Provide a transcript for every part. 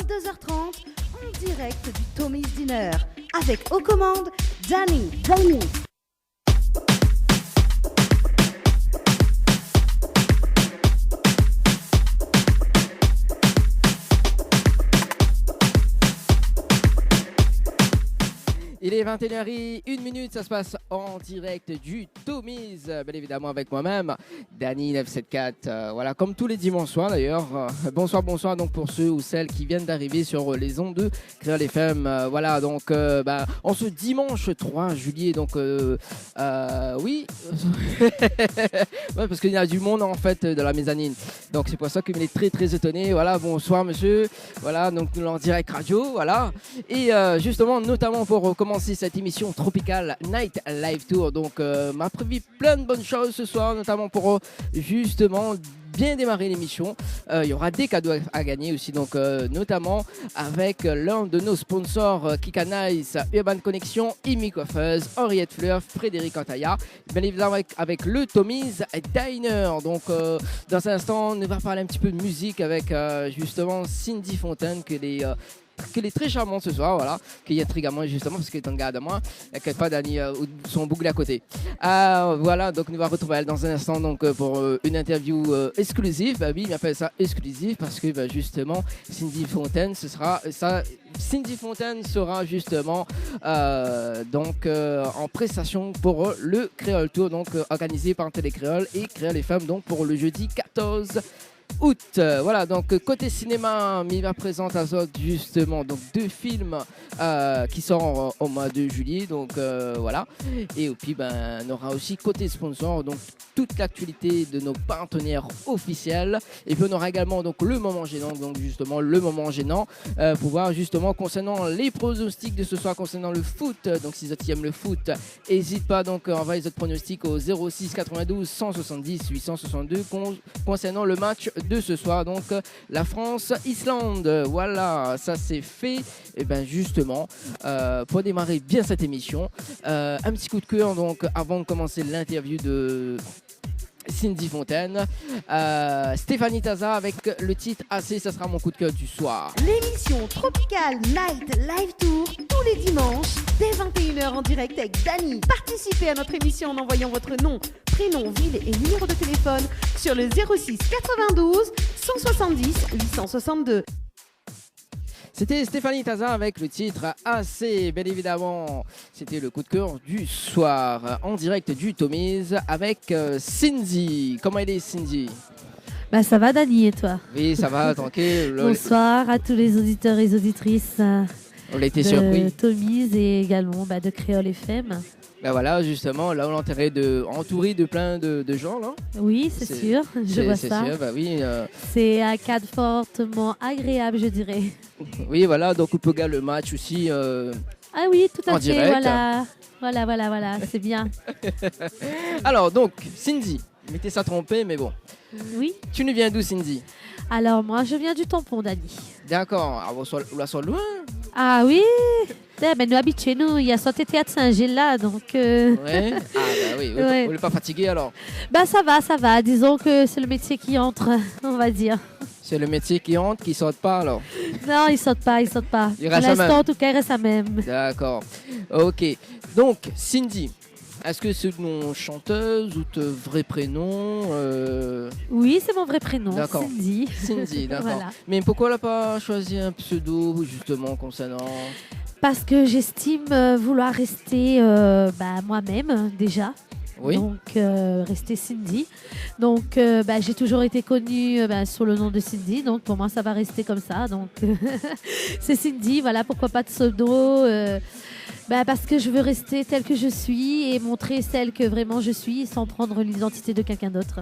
22h30 en direct du Tommy's Dinner avec aux commandes Danny. Il est 21h01, ça se passe en direct du Tommy's, bien évidemment avec moi-même, Danny 974. Voilà, comme tous les dimanches soirs d'ailleurs. Bonsoir donc pour ceux ou celles qui viennent d'arriver sur les ondes de Créole FM. Voilà, donc en ce dimanche 3 juillet, donc oui, ouais, parce qu'il y a du monde en fait de la mezzanine. Donc c'est pour ça qu'il est très très étonné. Voilà, bonsoir monsieur. Voilà, donc nous en direct radio, voilà. Et justement, notamment pour commencer cette émission Tropical Night Live Tour. Donc, m'a prévu plein de bonnes choses ce soir, notamment pour justement bien démarrer l'émission. Il y aura des cadeaux à gagner aussi, donc notamment avec l'un de nos sponsors, Kika Nice, Urban Connection, Imi Coiffeuse, Henriette Fleur, Frédéric Antaya, bien évidemment avec le Tommy's Diner. Donc, dans un instant, on va parler un petit peu de musique avec justement Cindy Fontaine, qu'elle est très charmante ce soir, voilà, qu'il y a Trigamon justement parce qu'elle est en garde à moi, et qu'elle pas Dani son boucle à côté. Voilà, donc nous va retrouver elle dans un instant donc pour une interview exclusive. Bah oui, il m'appelle ça exclusive parce que justement Cindy Fontaine, Cindy Fontaine sera justement en prestation pour le Créole Tour, donc organisé par Télécréole et Créole et Femmes, donc pour le jeudi 14 août. Voilà, donc côté cinéma, Miva présente à Zod justement donc 2 films qui sortent au mois de juillet, donc voilà. Et puis on aura aussi côté sponsor donc toute l'actualité de nos partenaires officiels. Et puis on aura également donc le moment gênant, pour voir justement concernant les pronostics de ce soir concernant le foot. Donc si vous aiment le foot, n'hésite pas donc à envoyer votre pronostic au 06 92 170 862 concernant le match de ce soir, donc la France-Islande. Voilà, ça c'est fait. Et justement, pour démarrer bien cette émission, un petit coup de cœur donc avant de commencer l'interview de Cindy Fontaine, Stéphanie Taza avec le titre AC, ça sera mon coup de cœur du soir. L'émission Tropical Night Live Tour tous les dimanches dès 21h en direct avec Danny. Participez à notre émission en envoyant votre nom, prénom, ville et numéro de téléphone sur le 06 92 170 862. C'était Stéphanie Taza avec le titre AC, bien évidemment. C'était le coup de cœur du soir en direct du Tommy's avec Cindy. Comment elle est, Cindy? Ça va, Dani, et toi? Oui, ça va, tranquille. Bonsoir à tous les auditeurs et auditrices on a été surpris. De Tommy's et également de Créole FM. Voilà, justement, là, on est entouré de plein de gens, là. Oui, c'est sûr, je vois ça. C'est sûr, oui. C'est un cadre fortement agréable, je dirais. Oui, voilà, donc on peut regarder le match aussi. Ah oui, tout à fait, direct. Voilà, c'est bien. Alors, donc, Cindy, mettez ça trompé, mais bon. Oui. Tu nous viens d'où, Cindy? Alors, moi, je viens du Tampon, Dani. D'accord, on la soit loin. Ah oui. Nous habitués, il y a sorti théâtre Saint-Gilles là, donc... Ouais. Oui, ouais. Vous n'êtes pas fatigué alors? Ça va, disons que c'est le métier qui entre, on va dire. C'est le métier qui entre, qui ne saute pas alors? Non, il ne saute pas. Il reste Pour l'instant, en tout cas, il reste à même. D'accord, ok. Donc, Cindy, est-ce que c'est ton chanteuse ou ton vrai prénom Oui, c'est mon vrai prénom, d'accord. Cindy, d'accord. Voilà. Mais pourquoi elle n'a pas choisi un pseudo justement concernant... Parce que j'estime vouloir rester moi-même déjà. Oui. Donc, rester Cindy. Donc, j'ai toujours été connue sous le nom de Cindy. Donc, pour moi, ça va rester comme ça. Donc, c'est Cindy. Voilà, pourquoi pas de pseudo parce que je veux rester telle que je suis et montrer celle que vraiment je suis sans prendre l'identité de quelqu'un d'autre.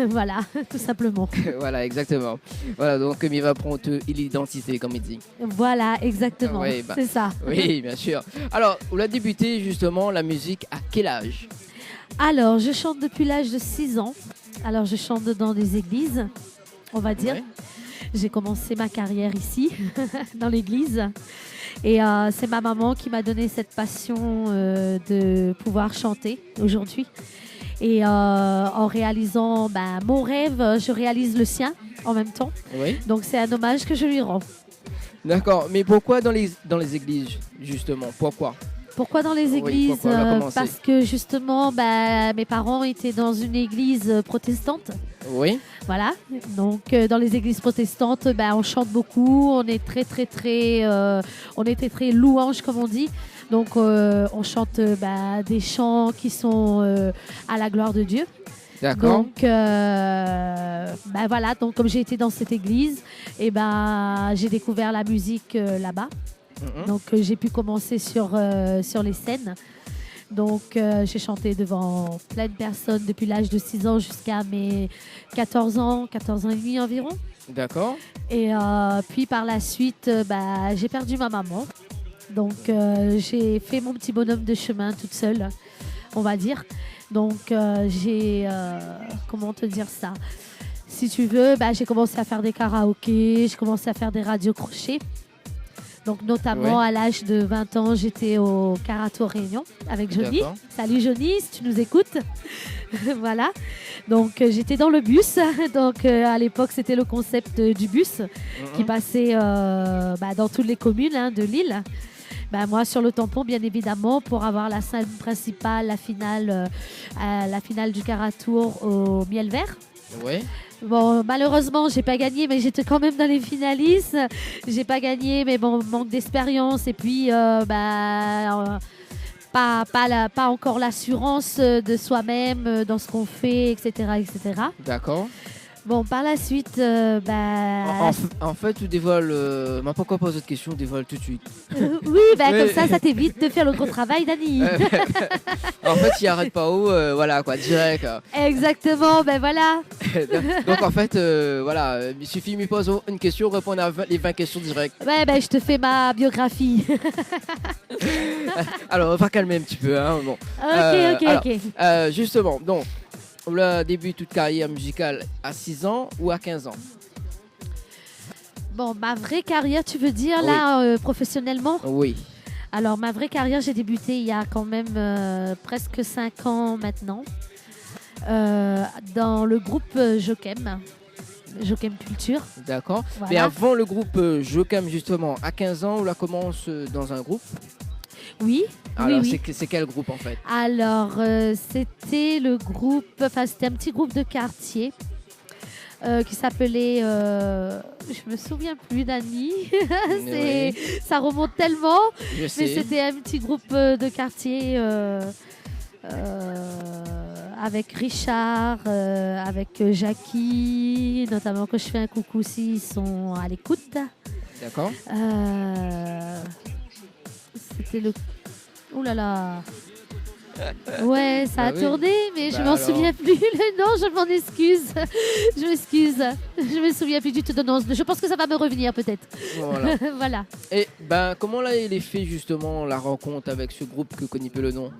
Voilà, tout simplement. Voilà, exactement. Voilà, donc il va prendre l'identité, comme il dit. Voilà, exactement. Oui, c'est ça. Oui, bien sûr. Alors, on a débuté justement la musique à quel âge? Alors, je chante depuis l'âge de 6 ans. Alors, je chante dans des églises, on va dire. Ouais. J'ai commencé ma carrière ici, dans l'église. Et c'est ma maman qui m'a donné cette passion de pouvoir chanter aujourd'hui. Et en réalisant mon rêve, je réalise le sien en même temps. Oui. Donc c'est un hommage que je lui rends. D'accord. Mais pourquoi dans les églises, justement? Pourquoi? Pourquoi dans les Oui, églises? pourquoi on a commencé? Parce que justement, mes parents étaient dans une église protestante. Oui. Voilà. Donc dans les églises protestantes, on chante beaucoup. On est on était très louange, comme on dit. Donc on chante des chants qui sont à la gloire de Dieu. D'accord. Donc voilà. Donc comme j'ai été dans cette église, j'ai découvert la musique là-bas. Donc j'ai pu commencer sur les scènes. Donc j'ai chanté devant plein de personnes depuis l'âge de 6 ans jusqu'à mes 14 ans et demi environ. D'accord. Et puis par la suite, j'ai perdu ma maman. Donc j'ai fait mon petit bonhomme de chemin toute seule, on va dire. Donc j'ai... comment te dire ça? Si tu veux, j'ai commencé à faire des karaokés, j'ai commencé à faire des radios crochets. Donc notamment à l'âge de 20 ans, j'étais au Carato Réunion avec Johnny. D'accord. Salut Johnny, si tu nous écoutes. Voilà. Donc j'étais dans le bus. Donc à l'époque, c'était le concept du bus qui passait dans toutes les communes de l'île. Moi, sur le tampon, bien évidemment, pour avoir la scène principale, la finale du Caratour au Miel Vert. Oui. Bon, malheureusement, j'ai pas gagné, mais j'étais quand même dans les finalistes. J'ai pas gagné, mais bon, manque d'expérience et puis pas encore l'assurance de soi-même dans ce qu'on fait, etc., etc. D'accord. Bon, par la suite, En fait, tu dévoiles. Pourquoi pas cette question? Dévoile tout de suite. oui, comme ça t'évite de faire le gros travail, Dani. En fait, il arrête pas où, voilà quoi, direct. Exactement, voilà. Donc en fait, voilà, il suffit de me poser une question, répondre à les 20 questions direct. Je te fais ma biographie. Alors, on va calmer un petit peu, hein. Bon. Ok. Justement, donc. Le début de toute carrière musicale à 6 ans ou à 15 ans? Bon, ma vraie carrière, tu veux dire, professionnellement? Oui. Alors, ma vraie carrière, j'ai débuté il y a quand même presque 5 ans maintenant, dans le groupe Jokem Culture. D'accord. Voilà. Mais avant le groupe Jokem, justement, à 15 ans, on la commence dans un groupe? Oui. Alors, oui. c'est quel groupe en fait? Alors, c'était c'était un petit groupe de quartier qui s'appelait, je me souviens plus, Dani. Oui. Ça remonte tellement. Je sais. Mais c'était un petit groupe de quartier avec Richard, avec Jackie, notamment que je fais un coucou s'ils sont à l'écoute. D'accord. C'était le... Ouh là là. Ouais, ça a oui. tourné, mais je m'en souviens plus. Non, je m'en excuse. Je m'excuse. Je me souviens plus du tout de nom. Je pense que ça va me revenir peut-être. Voilà. Voilà. Et comment là il est fait justement la rencontre avec ce groupe que connaît peu le nom?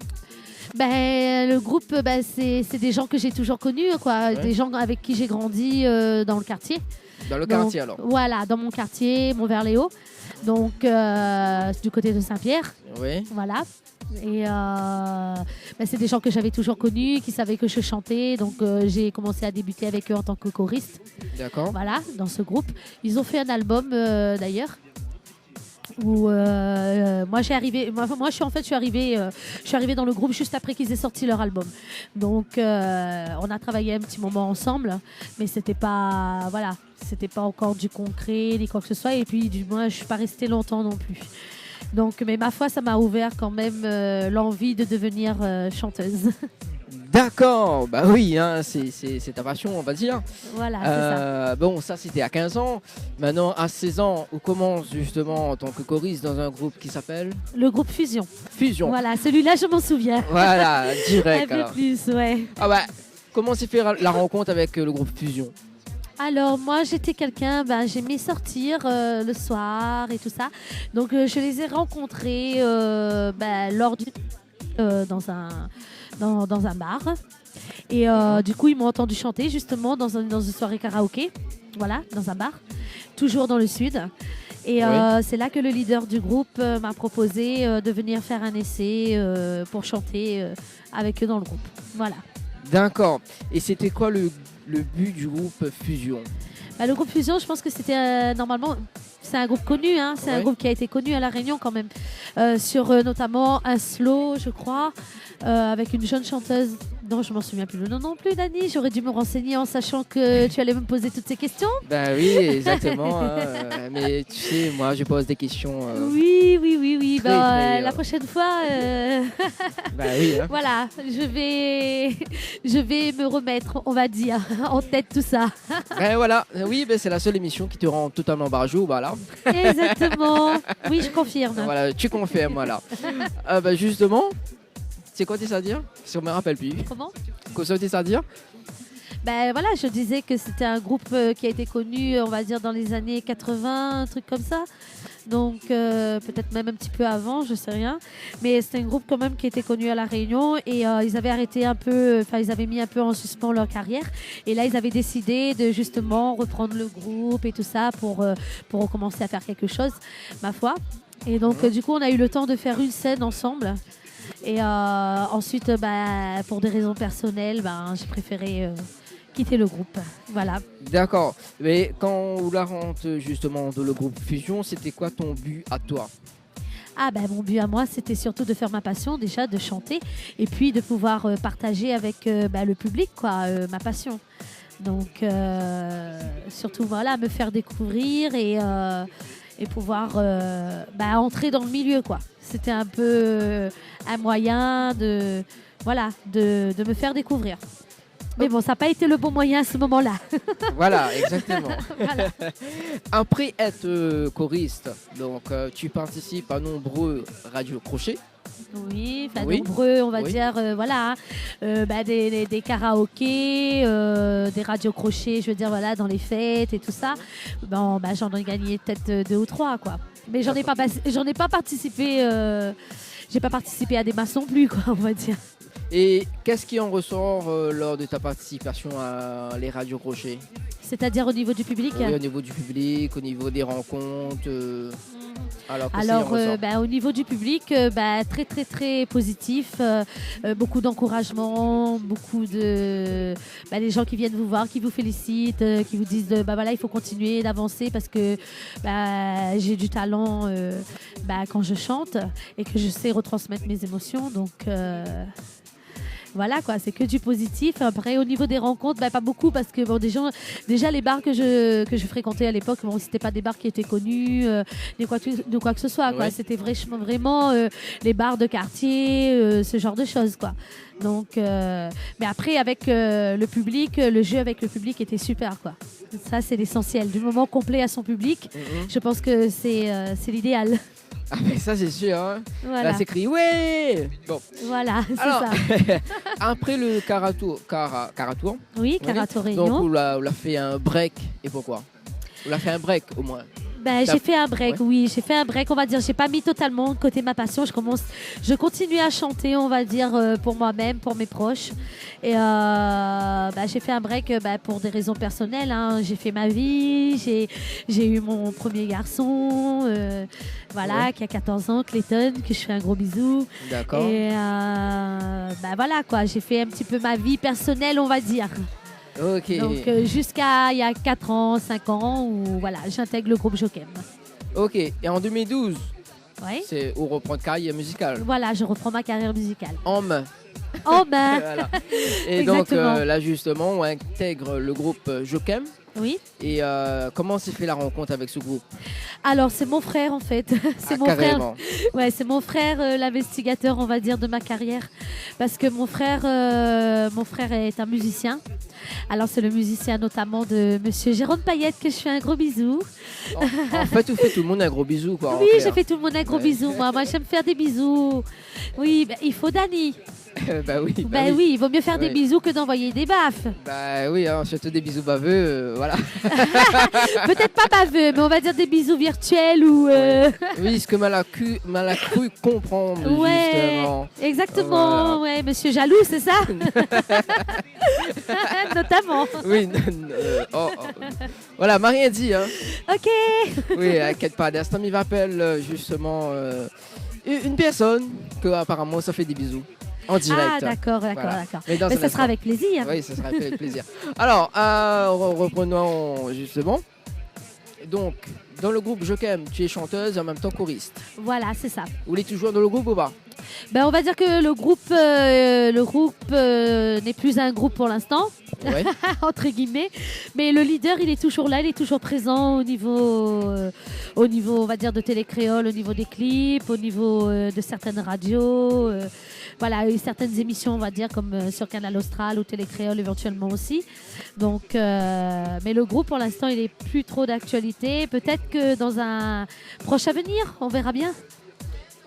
Le groupe, c'est des gens que j'ai toujours connus, quoi. Ouais. Des gens avec qui j'ai grandi dans le quartier. Dans le quartier alors? Voilà, dans mon quartier, Montverléo. Donc, du côté de Saint-Pierre. Oui. Voilà. Et c'est des gens que j'avais toujours connus, qui savaient que je chantais. Donc, j'ai commencé à débuter avec eux en tant que choriste. D'accord. Voilà, dans ce groupe. Ils ont fait un album, d'ailleurs. Où moi je suis arrivée dans le groupe juste après qu'ils aient sorti leur album. Donc on a travaillé un petit moment ensemble, mais c'était pas encore du concret ni quoi que ce soit, et puis du moins je suis pas restée longtemps non plus. Donc mais ma foi, ça m'a ouvert quand même l'envie de devenir chanteuse. D'accord, bah oui, hein, c'est ta passion, on va dire. Voilà, c'est ça. Bon, ça c'était à 15 ans. Maintenant, à 16 ans, on commence justement en tant que choriste dans un groupe qui s'appelle Le groupe Fusion. Fusion. Voilà, celui-là, je m'en souviens. Voilà, direct. Un peu Alors. plus, ouais. Ah bah, comment s'est fait la rencontre avec le groupe Fusion? Alors moi j'étais quelqu'un, j'aimais sortir le soir et tout ça. Donc je les ai rencontrés lors dans un bar. Et du coup ils m'ont entendu chanter justement dans une soirée karaoké. Voilà, dans un bar. Toujours dans le sud. Et c'est là que le leader du groupe m'a proposé de venir faire un essai pour chanter avec eux dans le groupe. Voilà. D'accord. Et c'était quoi le but du groupe Fusion? Bah, le groupe Fusion, je pense que c'était normalement, c'est un groupe connu, hein, c'est un Ouais. groupe qui a été connu à La Réunion quand même, sur notamment un slow, je crois, avec une jeune chanteuse. Non, je m'en souviens plus le nom non plus, Dani. J'aurais dû me renseigner en sachant que tu allais me poser toutes ces questions. Ben oui, exactement. Hein, mais tu sais, moi, je pose des questions. Oui. très, Bah, très, la prochaine fois, Ben oui. Hein. voilà, je vais me remettre, on va dire, en tête tout ça. Ben voilà. Oui, ben c'est la seule émission qui te rend totalement barjou. Voilà. Exactement. Oui, je confirme. Voilà, tu confirmes. Voilà. Ben justement, c'est quoi tes à dire? Si on me rappelle plus. Comment? Quoi ça tes à dire? Ben voilà, je disais que c'était un groupe qui a été connu, on va dire, dans les années 80, un truc comme ça. Donc peut-être même un petit peu avant, je sais rien. Mais c'était un groupe quand même qui était connu à La Réunion et ils avaient arrêté un peu, enfin ils avaient mis un peu en suspens leur carrière. Et là, ils avaient décidé de justement reprendre le groupe et tout ça pour recommencer à faire quelque chose, ma foi. Et donc du coup, on a eu le temps de faire une scène ensemble. Et ensuite, pour des raisons personnelles, j'ai préféré quitter le groupe. Voilà. D'accord. Mais quand on la rentre justement de le groupe Fusion, c'était quoi ton but à toi? Ah mon but à moi, c'était surtout de faire ma passion, déjà de chanter, et puis de pouvoir partager avec le public, quoi, ma passion. Donc surtout voilà, me faire découvrir et pouvoir entrer dans le milieu, quoi. C'était un peu un moyen de me faire découvrir. Mais bon, ça n'a pas été le bon moyen à ce moment-là. Voilà, exactement. Voilà. Après être choriste, donc tu participes à nombreux radios crochets. Oui, enfin Oui. nombreux, on va Oui. dire, voilà, des karaokés, des radios crochets, je veux dire, voilà, dans les fêtes et tout ça. Bon, j'en ai gagné peut-être 2 ou 3, quoi. Mais j'en ai pas participé, j'ai pas participé à des masses non plus, quoi, on va dire. Et qu'est-ce qui en ressort lors de ta participation à les radios crochets? C'est-à-dire au niveau du public. Oui, au niveau du public, au niveau des rencontres. Alors, qu'est-ce qui en Alors, ressort? au niveau du public, très très très positif, beaucoup d'encouragement, beaucoup de les gens qui viennent vous voir, qui vous félicitent, qui vous disent voilà, il faut continuer d'avancer parce que j'ai du talent quand je chante et que je sais retransmettre mes émotions, donc. Voilà, quoi, c'est que du positif. Après, au niveau des rencontres, pas beaucoup parce que déjà les bars que je fréquentais à l'époque, c'était pas des bars qui étaient connus, ni quoi que ce soit, quoi. Ouais. C'était vraiment les bars de quartier, ce genre de choses, quoi. Donc, mais après, avec le public, le jeu avec le public était super, quoi. Ça, c'est l'essentiel. Du moment complet à son public, je pense que c'est l'idéal. Ah, mais ça, c'est sûr. Hein. Voilà, Là, c'est écrit ouais. Bon, voilà, c'est alors, ça. après le Caratour, Oui, Carato donc Réunion. on l'a fait un break. Et pourquoi? On l'a fait un break au moins. J'ai fait un break, oui, j'ai fait un break, on va dire. J'ai pas mis totalement de côté ma passion. Je continue à chanter, on va dire, pour moi-même, pour mes proches. Et j'ai fait un break pour des raisons personnelles, hein. J'ai fait ma vie, j'ai eu mon premier garçon, qui a 14 ans, Clayton, que je fais un gros bisou. D'accord. Et voilà, quoi, j'ai fait un petit peu ma vie personnelle, on va dire. Ok. Donc jusqu'à il y a 4 ans, 5 ans, où voilà, j'intègre le groupe Jokem. Ok. Et en 2012, Ouais. c'est où reprendre carrière musicale. Voilà, je reprends ma carrière musicale. En main. Oh ben, Voilà. Et donc Exactement. là justement, on intègre le groupe Jokem. oui. Et comment s'est fait la rencontre avec ce groupe? Alors c'est mon frère en fait. C'est mon frère. Carrément. Ouais, c'est mon frère, l'investigateur, on va dire, de ma carrière, parce que mon frère est un musicien. Alors c'est le musicien notamment de Monsieur Jérôme Payette que je fais un gros bisou. En fait, tout le monde un gros bisou quoi. en Oui, clair. j'ai fait tout le monde un gros Ouais. bisou. Moi j'aime faire des bisous. Oui, il faut Dani. Bah oui. Ben oui, il vaut mieux faire des Oui. bisous que d'envoyer des baffes. Bah oui, hein, surtout des bisous baveux, voilà. Peut-être pas baveux, mais on va dire des bisous virtuels ou. Oui, ce que mal a cru comprendre Ouais, justement. exactement. Voilà. Ouais, monsieur jaloux, c'est ça. Notamment. Oui, voilà, m'a rien dit. Hein. Ok. Oui, inquiète pas. D'instant, il m'appelle justement une personne que apparemment ça fait des bisous. en direct. Ah, d'accord. Voilà. d'accord. Mais dans Mais un ça sera instant. avec plaisir. Oui, ça sera avec plaisir. Alors, reprenons justement. Donc, dans le groupe Jokem, tu es chanteuse et en même temps choriste. Voilà, c'est ça. Vous voulez toujours dans le groupe ou pas? Ben, on va dire que le groupe, n'est plus un groupe pour l'instant, Ouais. entre guillemets. Mais le leader, il est toujours là, il est toujours présent au niveau, on va dire, de Télécréole, au niveau des clips, au niveau de certaines radios. Voilà, et certaines émissions, on va dire, comme sur Canal Austral ou Télécréole éventuellement aussi. Donc, mais le groupe, pour l'instant, il est plus trop d'actualité. Peut-être que dans un proche avenir, on verra bien.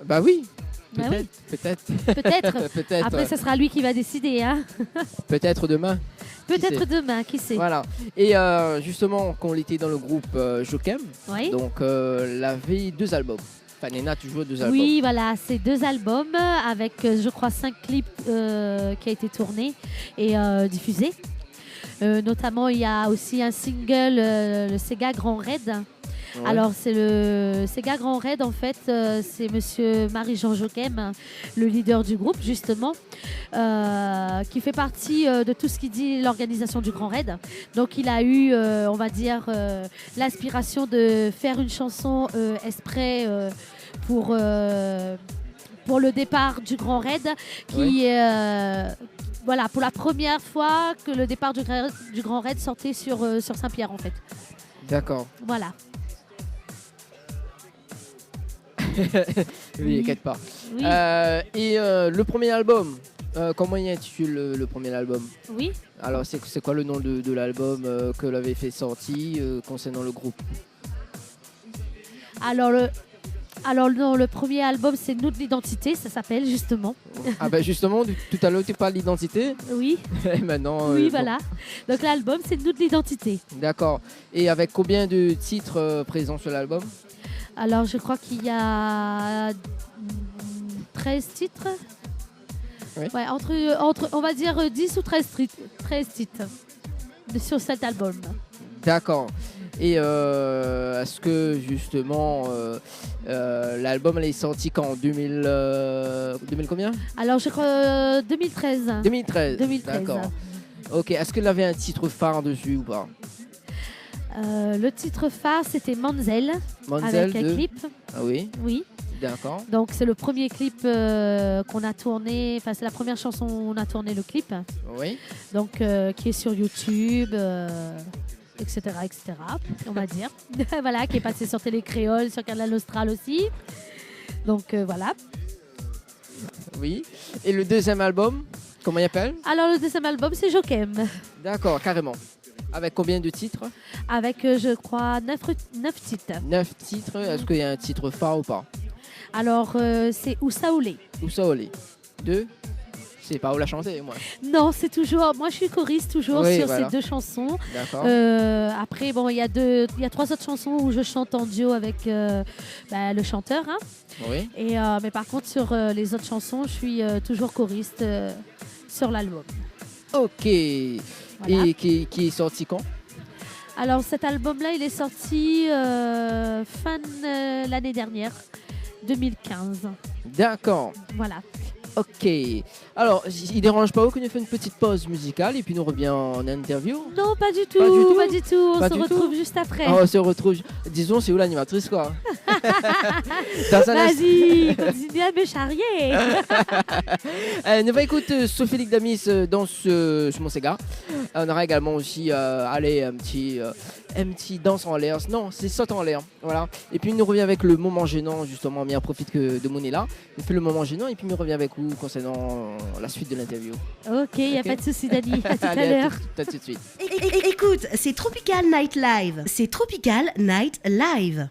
Bah oui. Bah Peut-être, oui. peut-être, Peut-être. peut-être, Après, ce sera lui qui va décider. Hein. peut-être demain. Peut-être sait. demain, qui sait. Voilà. Et justement, quand on était dans le groupe Jokem, Oui. donc elle avait 2 albums. Enfin, Nena a toujours 2 albums. Oui, voilà, c'est 2 albums avec, je crois, 5 clips qui a été tourné et diffusé. Notamment, il y a aussi un single, le Sega Grand Raid. Ouais. Alors, c'est le Sega Grand Raid, en fait, c'est monsieur Marie-Jean Jokem, le leader du groupe, justement, qui fait partie de tout ce qui dit l'organisation du Grand Raid. Donc, il a eu, on va dire, l'inspiration de faire une chanson exprès pour le départ du Grand Raid, qui voilà, pour la première fois que le départ du Grand Raid sortait sur Saint-Pierre, en fait. D'accord. Voilà. Oui, t'inquiète pas. Oui. Et le premier album, comment il intitule le premier album? Oui. Alors, c'est quoi le nom de l'album que l'avait fait sortir concernant le groupe? Alors non, le premier album, c'est Nous de l'identité, ça s'appelle justement. Ah ben justement, tout à l'heure tu parles d'identité. Oui, Et maintenant. oui, bon. voilà. Donc l'album, c'est Nous de l'identité. D'accord. Et avec combien de titres présents sur l'album? Alors je crois qu'il y a 13 titres. Oui. Ouais, entre, on va dire 10 ou 13 titres sur cet album. D'accord. Et est-ce que justement l'album elle est sorti quand 2000 combien? Alors je crois 2013. 2013. 2013. D'accord. Ok. Est-ce qu'il avait un titre phare dessus ou pas? Le titre phare, c'était Manzel, Manzel avec un clip. Ah oui. Oui. D'accord. Donc c'est le premier clip qu'on a tourné, enfin c'est la première chanson où on a tourné le clip, Oui. donc qui est sur YouTube, etc., on va dire. Voilà, qui est passé sur Télécréole, sur Canal Austral aussi. Donc voilà. Oui. Et le deuxième album, comment il appelle? Alors le deuxième album, c'est Jokem, D'accord, carrément. Avec combien de titres? avec je crois 9 titres. 9 titres. Est-ce qu'il y a un titre phare ou pas? Alors c'est Oussa Oulé. Oussa Oulé. 2. C'est pas où la chanter, moi. Non, c'est toujours, moi je suis choriste toujours Oui, sur voilà. ces 2 chansons. D'accord. Après, bon, il y a 3 autres chansons où je chante en duo avec le chanteur. Hein. Oui. Mais par contre, sur les autres chansons, je suis toujours choriste sur l'album. Ok. Voilà. Et qui est sorti quand? Alors cet album-là, il est sorti fin de l'année dernière, 2015. D'accord. Voilà. Ok. Alors, il dérange pas qu'on ait fait une petite pause musicale et puis nous revient en interview? Non, pas du tout. Pas du tout. Pas du tout. On Pas se du retrouve juste après. Oh, on se retrouve. Disons, c'est où l'animatrice, quoi? Dans un instant. Vas-y, continue à me charrier. On va écouter Sophie Damis dans sur mon Sega. On aura également aussi un petit danse en l'air. Non, c'est saute en l'air. Voilà. Et puis, nous revient avec le moment gênant, justement. Mais on profite que de Moon est là. On fait le moment gênant et puis, nous revient avec vous concernant la suite de l'interview. Ok, il n'y a Ok. pas de souci, Dani. À tout à Allez, l'heure. à tout de suite. Écoute, c'est Tropical Night Live. C'est Tropical Night Live.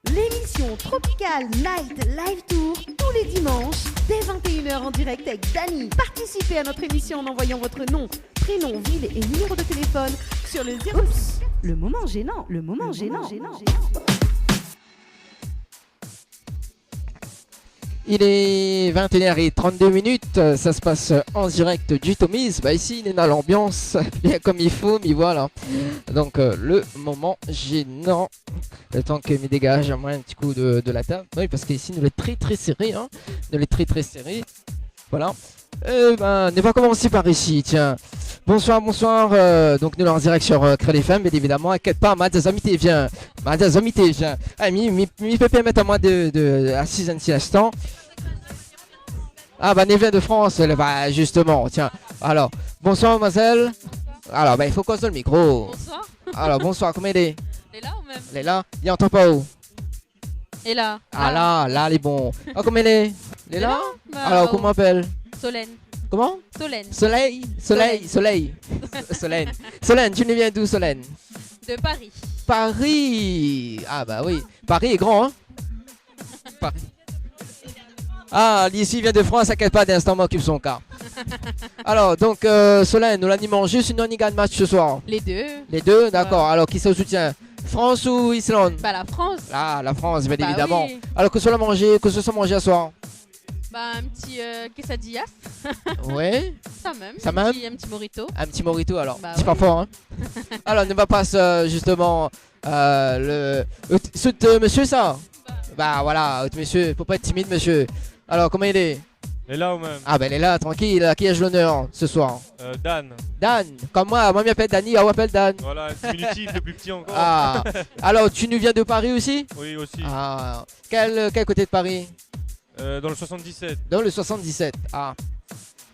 L'émission Tropical Night Live Tour, tous les dimanches, dès 21h en direct avec Dani. Participez à notre émission en envoyant votre nom, prénom, ville et numéro de téléphone sur le 06. Le moment gênant, le moment gênant. Il est 21h32, ça se passe en direct du Tommy's. Bah ici, il est dans l'ambiance, bien comme il faut, mais voilà. Donc le moment gênant, le temps que me dégage à moi un petit coup de la table. Oui, parce qu'ici, nous l'est très très serré, hein. Nous l'est très très serré. Voilà. On va commencer par ici, tiens. Bonsoir, bonsoir. Donc nous sommes en direct sur Créer les Femmes, bien évidemment. Inquiète pas, Madame Amité vient. Madame Amité vient. Ah, mi peut permettre à moi de assister un petit instant. Ah, bah, elle vient de France, bah, justement, tiens. Alors, bonsoir, mademoiselle. Alors, bah, il faut qu'on se le micro. Bonsoir. Alors, bonsoir, comment elle est? Elle est là ou même? Elle est là? Il entend pas où? Et là. Ah, là, elle est bon. Ah, comment elle est? Elle est là? Bah, Alors, comment on appelle? Solène. Comment? Solène. Soleil. Solène, tu nous viens d'où, Solène? De Paris. Paris. Ah, bah oui. Paris est grand, hein? Paris. Ah, ici vient de France, t'inquiète pas, d'instant m'occupe son cas. Alors, donc, Solène, nous l'animons juste une non-gagne match ce soir. Les deux. Les deux, d'accord. Alors, qui se soutient? France ou Islande? Bah la France. Ah, la France, bien Bah évidemment. oui. Alors, que ce soit mangé à soir? Bah un petit quesadillas. Oui. Ça même. Ça même. Un petit morito. Un petit morito, alors. Bah C'est oui. pas fort, hein? Alors, ne va pas justement monsieur, ça? Bah voilà, monsieur, faut pas être timide, monsieur. Alors, comment il est? Et là ou même? Ah, ben elle est là, tranquille. À qui ai-je l'honneur ce soir? Dan. Dan, comme moi je m'appelle Dani, on m'appelle Dan. Voilà, un diminutif, le plus petit encore. Ah, alors tu nous viens de Paris aussi? Oui, aussi. Ah, quel côté de Paris? Dans le 77. Dans le 77. Ah.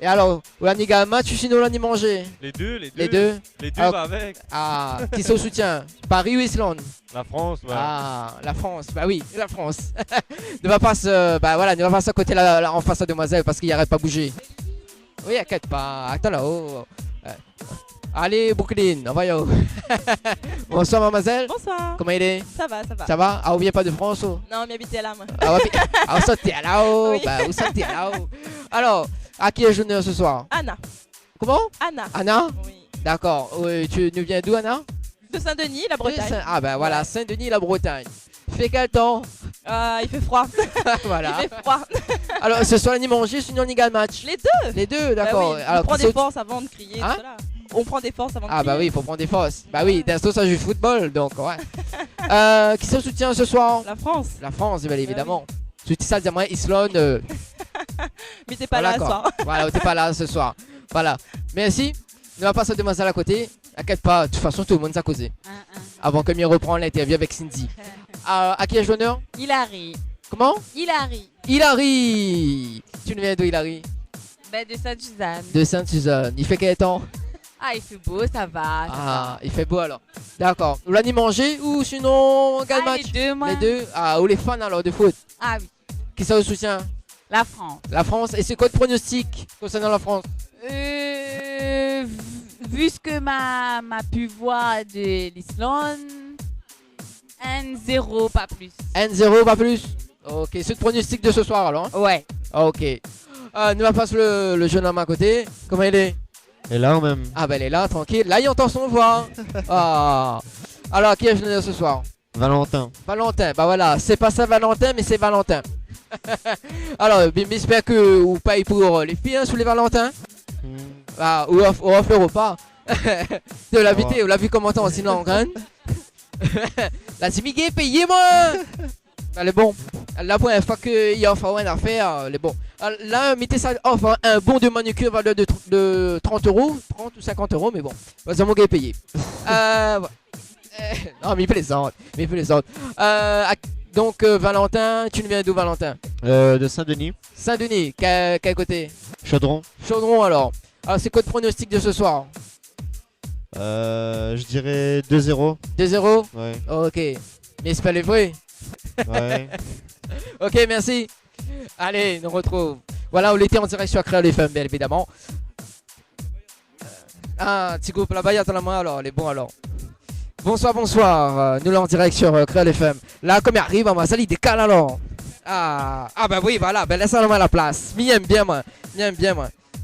Et alors, Oulani-Gama, tu sinon l'ani manger? Les deux. Les deux? Les deux, Alors- va avec. Ah, qui se soutient? Paris ou Islande? La France, ouais. Ah, la France, bah oui, la France. Ne va pas à côté là, en face à demoiselle parce qu'il arrête pas de bouger. Oui, inquiète pas, attends là-haut. Allez, Brooklyn, on va y aller. Bonsoir, mademoiselle. Bonsoir. Comment il est? Ça va, ça va. Ça va? Ah, vous vient pas de France? Oh? Non, mais habitez là, moi. Ah, ouais, ah, vous sortez là-haut. Oui. Bah, vous sortez là-haut. Alors, à qui est-je l'honneur ce soir? Anna. Comment? Anna. Anna? Oui. D'accord. Oui, tu nous viens d'où, Anna? De Saint-Denis, la Bretagne. Ah, bah voilà, Saint-Denis, la Bretagne. Fait quel temps? Il fait froid. Voilà. Il fait froid. Alors, ce soir, on y manger, sinon on y gagne match. Les deux. Les deux, d'accord. Bah oui, Alors, on prend qui des saute- forces avant de crier. Hein tout cela. On prend des forces avant de Ah, crier. bah oui, il faut prendre des forces. Bah oui, d'instant, ça joue au football, donc ouais. Qui se soutient ce soir? La France. La France, bien évidemment. oui. Soutient ça, dis-moi, Islande. Mais t'es pas Voilà, là ce quoi. soir. Voilà, t'es pas là ce soir. Voilà. Merci. On va passer à demoiselle à côté. T'inquiète pas, de toute façon, tout le monde s'est causé. Avant que je reprenne l'interview avec Cindy. À qui ai-je l'honneur? Hilary. Comment? Hilary. Hilary. Tu nous viens d'où, Hilary? Ben de Sainte-Suzanne. De Sainte-Suzanne. Il fait quel temps? Ah il fait beau, ça va. Ah, il fait beau alors. D'accord. Vous l'avez mangé ou sinon on gagne Ah, match? les deux, moi. Les deux. Ah, ou les fans alors de foot. Ah oui. Qui ça vous soutient? La France. La France. Et c'est quoi le pronostic concernant la France? Vu ce que m'a pu voir de l'Islande, 1-0, pas plus. 1-0, pas plus. Ok, c'est le pronostic de ce soir alors. Hein? Ouais. Ok. Nous va passer le jeune homme à côté. Comment il est? Et là ou même? Ah, ben elle est là, tranquille. Là, il entend son voix. Ah. Alors, qui est venu ce soir? Valentin. Valentin. Bah voilà, c'est pas ça Valentin, mais c'est Valentin. Alors, j'espère que vous payez pour les filles hein, sous les Valentins. Ah, ou offre le repas. De l'invité, vous l'avez vu comment on sinon en graine. La Timigué, payez-moi. Elle est bon. La première fois qu'il offre une affaire, elle est bon. Alors, là, mettez ça offre un bon de manucure valeur de 30 euros, 30 ou 50 euros, mais bon, c'est mon gars est payé. Voilà. Non, mais il plaisante. Donc, Valentin, tu nous viens d'où, Valentin? De Saint-Denis. Saint-Denis, quel côté? Chaudron. Chaudron, alors. Alors, c'est quoi le pronostic de ce soir? Je dirais 2-0. 2-0? Ouais. Ok. Mais c'est pas les vrais. Ouais. Ok, merci. Allez, nous retrouve. Voilà, on était en direct sur Créer les Femmes, bien évidemment. Ah, petit groupe là-bas, il y a la main alors, les bons alors. Bonsoir, bonsoir. Nous là en direct sur Créer les Femmes. Là, comme il arrive, on va salir des cales alors. Ah, bah oui, voilà, ben laisse la place. M'y aime bien, moi.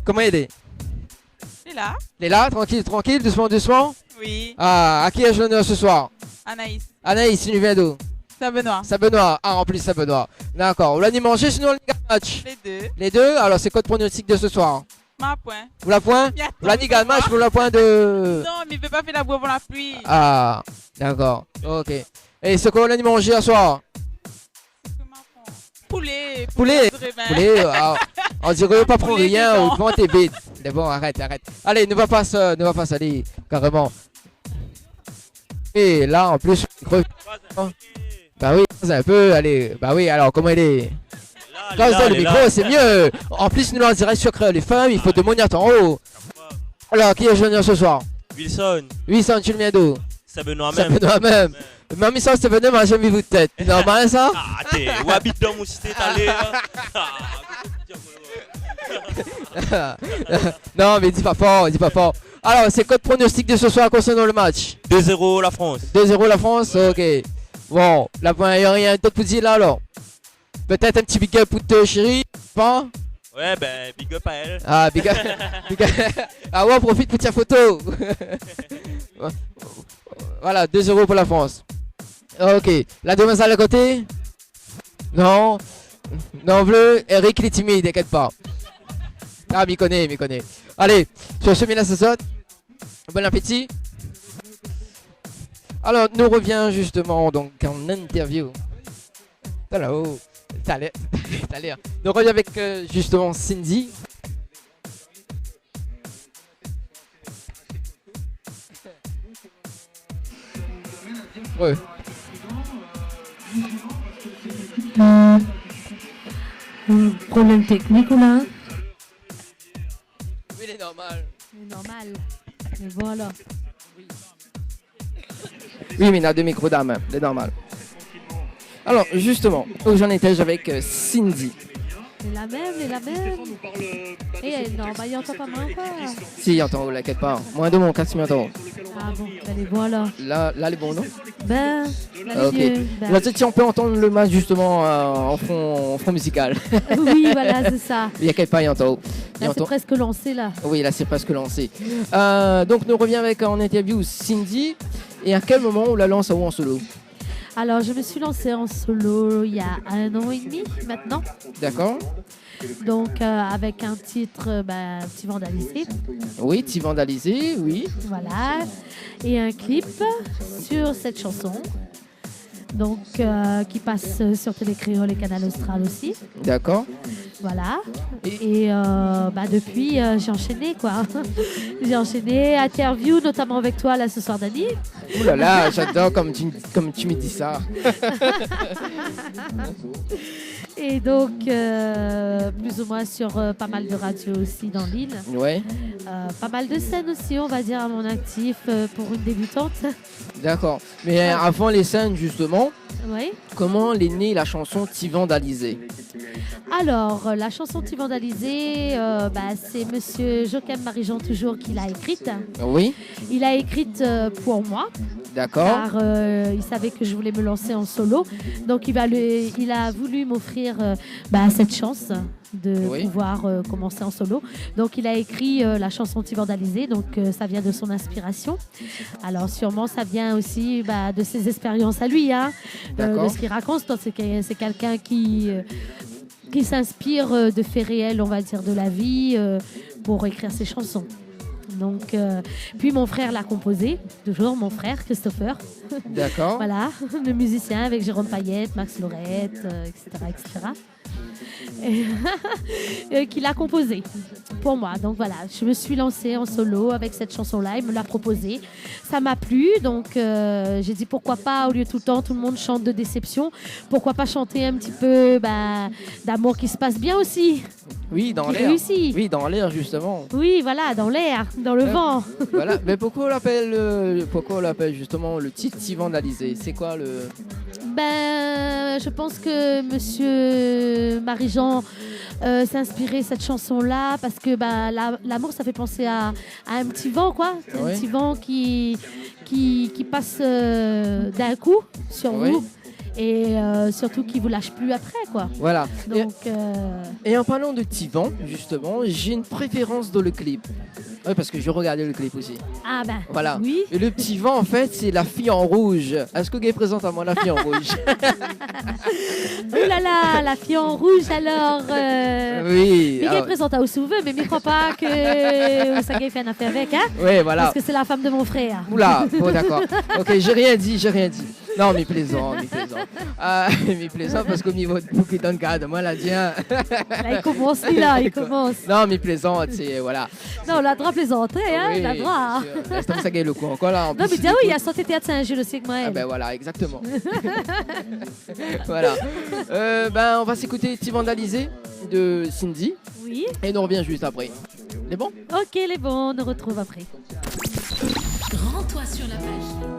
Comment il est? C'est là. Il est là, tranquille, doucement. Oui. Ah, à qui ai-je l'honneur ce soir? Anaïs. Anaïs, tu nous viens d'où? Saint-Benoît. Saint-Benoît. Ah, en plus, Saint-Benoît. D'accord. Vous l'avez mangé, sinon on gagne match. Les deux. Les deux? Alors, c'est quoi le pronostic de ce soir? Ma point. Vous la point? Bientôt, Vous l'avez gagne match, vous la point de. Non, mais il peut pas faire la boue avant la pluie. Ah, d'accord. Ok. Et ce qu'on a mangé ce soir? Poulet. Poulet. de raisin. Poulet. Ah, On dirait pas prendre On est rien dedans. devant tes bêtes. Mais bon, arrête. Allez, ne va pas ça, allez, carrément. Et là, en plus, bah oui, c'est un peu, allez, bah oui, alors comment il est? Quand vous avez le micro, c'est mieux. En plus, nous en direct sur Créole les femmes, il faut de moniateurs en haut. Alors, qui est venu ce soir? Wilson, 800, tu le viens d'où? c'est Benoît Ça même. peut toi-même. Mamie, ça, c'est venu, mais j'ai mis vous de tête. C'est normal, ça? Ah, t'es, où habite dans mon cité, t'es allé. Non, mais dis pas fort. Alors, c'est quoi le pronostic de ce soir concernant le match? 2-0 la France. 2-0 la France? Ok. Bon, là, il n'y a rien d'autre pour dire là, alors. Peut-être un petit big up pour te chérie, pas? Ouais, ben, big up à elle. Ah, big up. Ah ouais, on profite pour ta photo. Voilà, 2-0 pour la France. Ok, la demoiselle à côté? Non. Non, bleu, Eric, il est timide, t'inquiète pas. Ah, m'y connaît. Allez, sur ce, là, ça saute. Bon appétit. Alors, nous revient justement donc en interview. T'as là-haut. T'as l'air. Nous revient avec justement Cindy. Ouais. Problème technique ou là? Oui, il est normal. C'est normal. Mais voilà. Oui, mais il a deux micros d'âme, c'est normal. Alors, justement, où j'en étais avec Cindy. C'est la même. Et non, bah il entend pas mal encore. Si, il entend, t'inquiète pas. Moins de mon casque, il m'entend. Ah bon, ben les voilà. Là, les bons, non? Ben, là, Ok. les vieux, ben. Là, si on peut entendre le match justement en fond musical. Oui, voilà, c'est ça. Il y a quelque part, il entend. Là, c'est presque lancé, là. Oui, là, c'est presque lancé. Donc, nous revient avec en interview Cindy. Et à quel moment on la lance en solo? Alors, je me suis lancée en solo il y a 1 an et demi maintenant. D'accord. Donc, avec un titre, Petit Vandalisé. Oui, t'y vandalisé, oui. Voilà. Et un clip sur cette chanson. Donc, qui passe sur Télé Créole et Canal Austral aussi. D'accord. Voilà. Et depuis, j'ai enchaîné, quoi. J'ai enchaîné, interview, notamment avec toi, là, ce soir, Dani. Ouh là là, j'adore comme tu me dis ça. Et donc, plus ou moins sur pas mal de radios aussi dans l'île. Ouais, Pas mal de scènes aussi, on va dire, à mon actif pour une débutante. d'accord. Mais avant les scènes, justement, Oui. comment est née la chanson T'y vandalisé? Alors, la chanson T'y vandalisé, c'est monsieur Joachim Marie-Jean toujours qui l'a écrite. Oui, Il l'a écrite pour moi, d'accord. car il savait que je voulais me lancer en solo. Donc, il a voulu m'offrir cette chance de pouvoir commencer en solo. Donc, il a écrit la chanson T'y vandalisé. Donc, ça vient de son inspiration. Alors, sûrement, ça vient aussi de ses expériences à lui, de ce qu'il raconte. Donc, c'est quelqu'un qui s'inspire de faits réels, on va dire, de la vie pour écrire ses chansons. Donc, puis mon frère l'a composé, toujours mon frère Christopher. D'accord. Voilà, le musicien avec Jérôme Payette, Max Lorette, etc. Qui l'a composé pour moi. Donc voilà, je me suis lancée en solo avec cette chanson-là. Il me l'a proposée. Ça m'a plu. Donc j'ai dit pourquoi pas, au lieu tout le temps, tout le monde chante de déception, pourquoi pas chanter un petit peu d'amour qui se passe bien aussi. Oui, dans Qui l'air. réussit. Oui, dans l'air, justement. Oui, voilà, dans l'air, dans le vent. Voilà. Mais pourquoi on l'appelle justement le titre T'y vandalisé? C'est quoi le... Je pense que monsieur Marie-Jean s'est inspiré cette chanson-là parce que l'amour, ça fait penser à un petit vent, quoi. C'est un petit vent qui passe d'un coup sur vous et surtout qui vous lâche plus après, quoi. Voilà. Donc, Et en parlant de T'y vend, justement, j'ai une préférence dans le clip. Oui, parce que je regardais le clip aussi. Ah ben, Voilà. oui. Et le petit vent, en fait, c'est la fille en rouge. Est-ce que vous présente à moi la fille en rouge? Oh là là, la fille en rouge alors. Oui. Miguel alors- présente à Souve, mais ne crois pas que ça fait une affaire avec, hein? Oui, voilà. Parce que c'est la femme de mon frère. Oula, bon d'accord. Ok, j'ai rien dit. Non, mais plaisant. Mais plaisant parce qu'au niveau de bouc et d'un cadre, moi, là, tiens. Là, il commence, il commence. Non, mais plaisante, c'est voilà. Non, la droit plaisanterie, hein, Oui, la droit. bien sûr. Laisse tomber ça gagne le coup encore là. en Non, plus, mais tiens, il oui, il y a écoute. santé théâtre Saint-Gilles aussi que moi. Ah elle. ben voilà, exactement. Voilà. On va s'écouter Petit Vandalisé de Cindy Oui, et nous revient juste après. C'est bon? ok, les bons, on nous retrouve après. Rends-toi sur la page.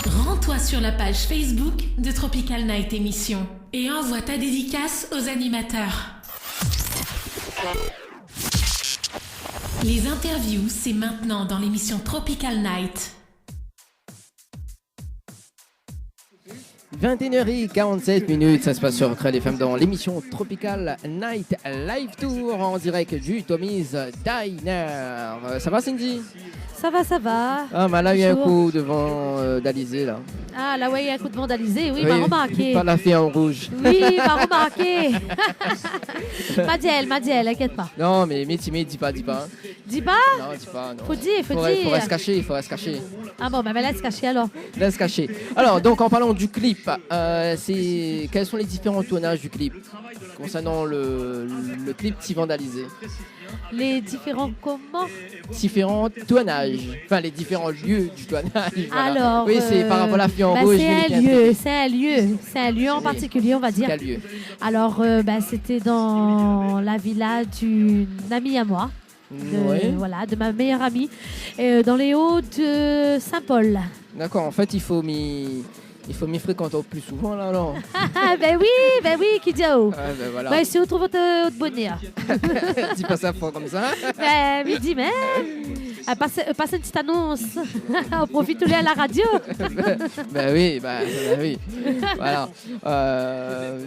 Rends-toi sur la page Facebook de Tropical Night Émission et envoie ta dédicace aux animateurs. Les interviews, c'est maintenant dans l'émission Tropical Night. 21h47, ça se passe sur Créa FM dans l'émission Tropical Night Live Tour en direct du Tommy's Diner. Ça va Cindy? Ça va. Ah, mais là, il y a un Bonjour. coup devant d'Alizé là. Ah, là, ouais, il y a un coup de vandalisé, oui, m'a remarqué. Par la fille en rouge. Oui, m'a remarqué. Madiel, inquiète pas. Non, mais dis pas. Hein. Dis pas. Non, dis pas, non. Faut dire, faut Faut dire. se cacher, il faut se cacher. Ah bon, bah laisse cacher alors. Laisse cacher. Alors, donc en parlant du clip, quels sont les différents tournages du clip concernant le clip T'y vandalisé? Les différents comment? Différents tournages, enfin les différents lieux du tournage. Voilà. Alors, oui, c'est par rapport à la fille en bah, rouge. c'est un lieu en particulier, on va dire. Quel lieu? Alors, c'était dans la villa d'une amie à moi, voilà, de ma meilleure amie, dans les Hauts de Saint-Paul. D'accord, en fait, il faut m'y fréquenter plus souvent là, alors. Ben oui, qui dit oh. Ah, ben voilà. Ben, si on trouve votre bonheur. Dis pas ça fort comme ça. Ben, midi, mais. Passe une petite annonce. On profite tous les à la radio. Ben oui. Voilà.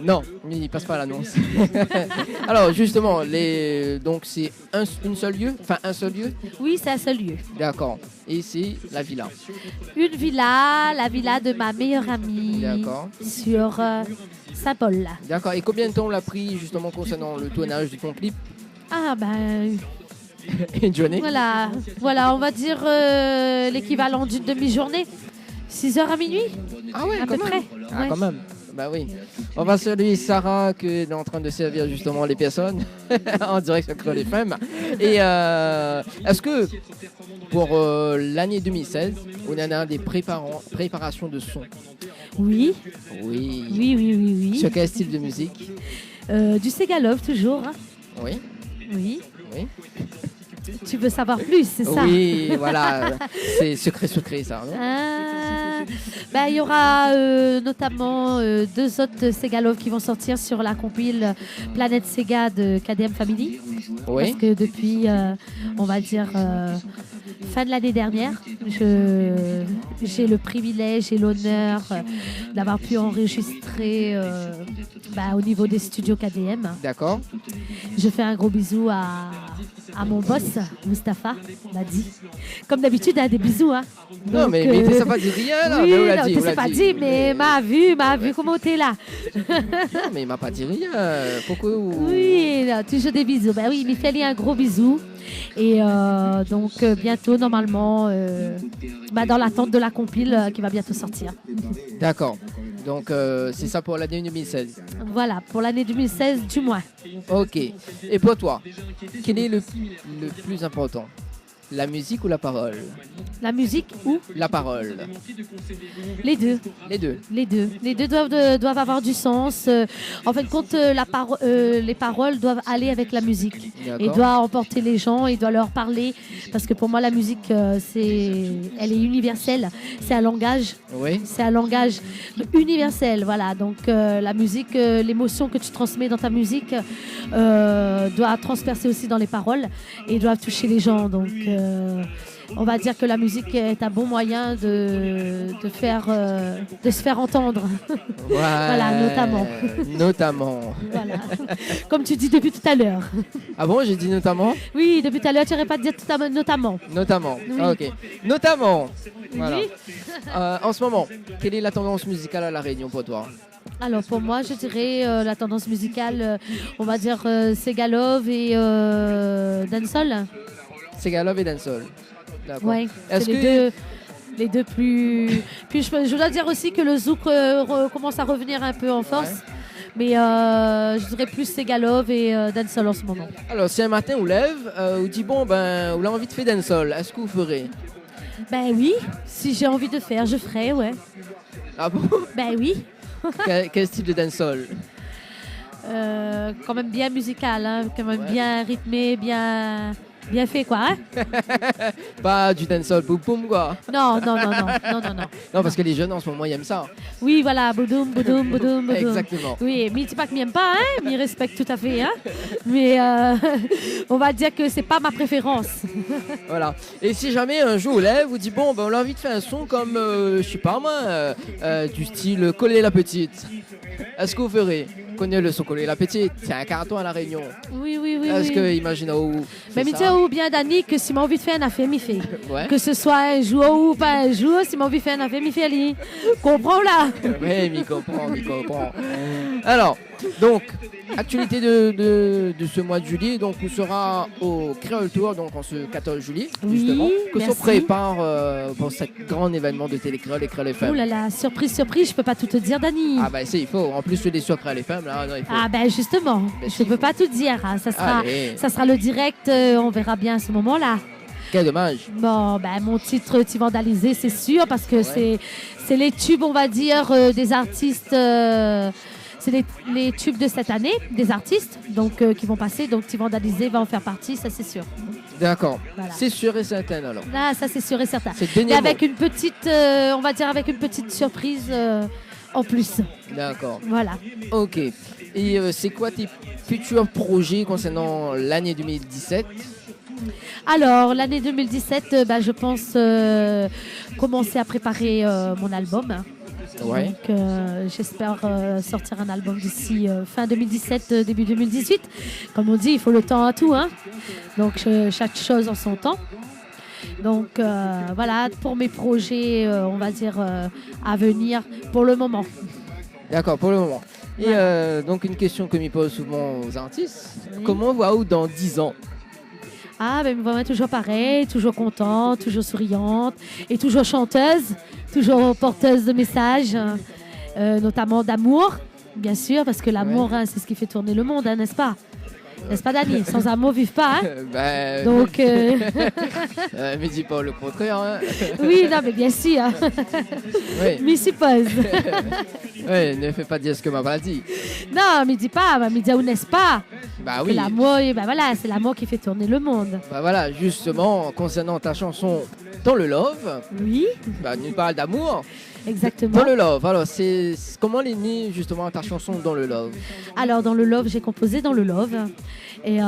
Non, il passe pas à l'annonce. Alors, justement, donc c'est un seul lieu? Enfin, un seul lieu? Oui, c'est un seul lieu. D'accord. Et c'est la villa. Une villa, la villa de ma meilleure amie. D'accord. Sur Saint-Paul. D'accord. Et combien de temps on l'a pris justement concernant le tournage du ton clip? Ah ben. Une journée? Voilà, on va dire l'équivalent d'une demi-journée. 6h à minuit? Ah ouais, à peu près. Ah, Ouais. quand même. Bah oui. On va saluer Sarah qui est en train de servir justement les personnes en direct sur les femmes. Et est-ce que pour l'année 2016, on en a des préparations de son? Oui. Oui. Sur quel style de musique? Du Segalov toujours. Hein. Oui. Oui. Oui. Tu veux savoir plus, c'est ça? Oui, voilà. C'est secret ça, non? Il y aura notamment 2 autres Segalov qui vont sortir sur la compile Planète Sega de KDM Family. Oui. Parce que depuis, on va dire, fin de l'année dernière, j'ai le privilège et l'honneur d'avoir pu enregistrer au niveau des studios KDM. D'accord. Je fais un gros bisou à mon boss, Mustapha, m'a dit. Comme d'habitude, des bisous. Hein. Non, Donc, mais t'es pas dit rien là. Oui, mais on l'a non, dit, tu on sais l'a pas dit. dit, mais m'a vu comment t'es là. Non, mais il m'a pas dit rien. Pourquoi Oui, non, toujours des bisous. Ben oui, il fait un gros bisou. Et donc, bientôt, normalement, dans l'attente de la compile qui va bientôt sortir. D'accord. Donc, c'est ça pour l'année 2016. Voilà, pour l'année 2016, du moins. Ok. Et pour toi, quel est le plus important? La musique ou la parole? La musique ou La parole. les deux. Les deux. Les deux doivent avoir du sens. En fin de compte, les paroles doivent aller avec la musique. D'accord. Et doivent emporter les gens, et doivent leur parler. Parce que pour moi, la musique, elle est universelle. C'est un langage. Oui. C'est un langage universel. Voilà. Donc, la musique, l'émotion que tu transmets dans ta musique doit transpercer aussi dans les paroles et doit toucher les gens. Donc, on va dire que la musique est un bon moyen de se faire entendre. Ouais, Voilà, notamment. Notamment. Voilà. Comme tu dis depuis tout à l'heure. Ah bon, j'ai dit notamment? Oui, depuis tout à l'heure, tu n'aurais pas dit notamment. Notamment. Oui. Ah, ok. Notamment. Voilà. Oui. En ce moment, quelle est la tendance musicale à La Réunion pour toi? Alors pour moi, je dirais la tendance musicale, on va dire Segalov et dancehall. Segalov et dancehall. D'accord. Ouais, Est-ce c'est que les deux plus. Puis je dois dire aussi que le zouk commence à revenir un peu en force. Ouais. Mais je dirais plus Segalov et dancehall en ce moment. Alors, si un matin on lève, on dit bon, ben, on a envie de faire dancehall, est-ce que vous ferez? Ben oui, si j'ai envie de faire, je ferai, ouais. Ah bon? Ben oui. Quel type de dancehall? Quand même bien musical, hein, quand même bien rythmé, bien fait quoi. Hein. Pas du dancehall boum boum quoi. Non. Non, parce que les jeunes en ce moment ils aiment ça. Oui, voilà, boudoum, boudoum, boudoum, boudoum. Exactement. Oui, mais je dis pas qu'ils m'aiment pas, hein, mais ils respectent tout à fait. Hein. Mais on va dire que c'est pas ma préférence. Voilà. Et si jamais un jour on lève, vous dit bon, ben, on a envie de faire un son comme, je sais pas moi, du style Coller la petite. Est-ce que vous ferez? Connais le son Coller la petite, c'est un carton à La Réunion. Oui. Est-ce que imaginez-vous? Mais me dis ou bien Dani que si m'a envie de faire un affaire, m'y fait. Ouais. Que ce soit un jour ou pas un jour, si m'a envie de faire un affaire, m'y fait. Comprends là? Oui, m'y comprend. Alors, donc, actualité de ce mois de juillet, donc on sera au Créole Tour, donc en ce 14 juillet, Oui, justement, que merci. se prépare pour ce grand événement de Télécréole et Créole FM. Oh là là, surprise, surprise, je peux pas tout te dire, Dani. Ah bah c'est, il faut. En plus, tu es sur Créole FM, là, non, il faut. Ah ben justement, Mais je si, peux pas tout dire. Hein. Allez, Ça sera le direct, on verra bien à ce moment-là. quel dommage. Bon, ben mon titre t'y vandalisé, c'est sûr, parce que c'est les tubes, on va dire, des artistes. C'est les tubes de cette année, des artistes, donc qui vont passer. Donc t'y vandalisé va en faire partie, ça c'est sûr. D'accord. Voilà. C'est sûr et certain alors. Là, ça c'est sûr et certain. C'est le dernier Et avec mot. une petite, on va dire avec une petite surprise en plus. D'accord. Voilà. Ok. Et c'est quoi tes futurs projets concernant l'année 2017? Alors, l'année 2017, je pense commencer à préparer mon album. Ouais. Donc, j'espère sortir un album d'ici fin 2017, début 2018. Comme on dit, il faut le temps à tout. Hein. Donc, chaque chose en son temps. Donc, voilà, pour mes projets, on va dire, à venir pour le moment. D'accord, pour le moment. Et donc une question que m'y pose souvent aux artistes. Oui. Comment voit-vous dans 10 ans? Ah, ben vraiment toujours pareil, toujours contente, toujours souriante et toujours chanteuse, toujours porteuse de messages, notamment d'amour, bien sûr, parce que l'amour, hein, c'est ce qui fait tourner le monde, hein, n'est-ce pas? N'est-ce pas, Dani? Sans amour, vive pas. Hein? Ben, Donc, mais dis pas le contraire. Hein. oui, non, mais bien sûr, Oui. m'y suppose. Ouais, ne fais pas dire ce que ma pas dit. Non, mais dis pas, mais dis où n'est-ce pas? Bah Que oui. l'amour, ben voilà, c'est l'amour qui fait tourner le monde. Bah voilà, justement, concernant ta chanson Dans le Love, Oui, bah, nous parle d'amour. exactement. Dans le Love, alors comment elle est née justement ta chanson Dans le Love? Alors, dans le Love, j'ai composé dans le Love. Et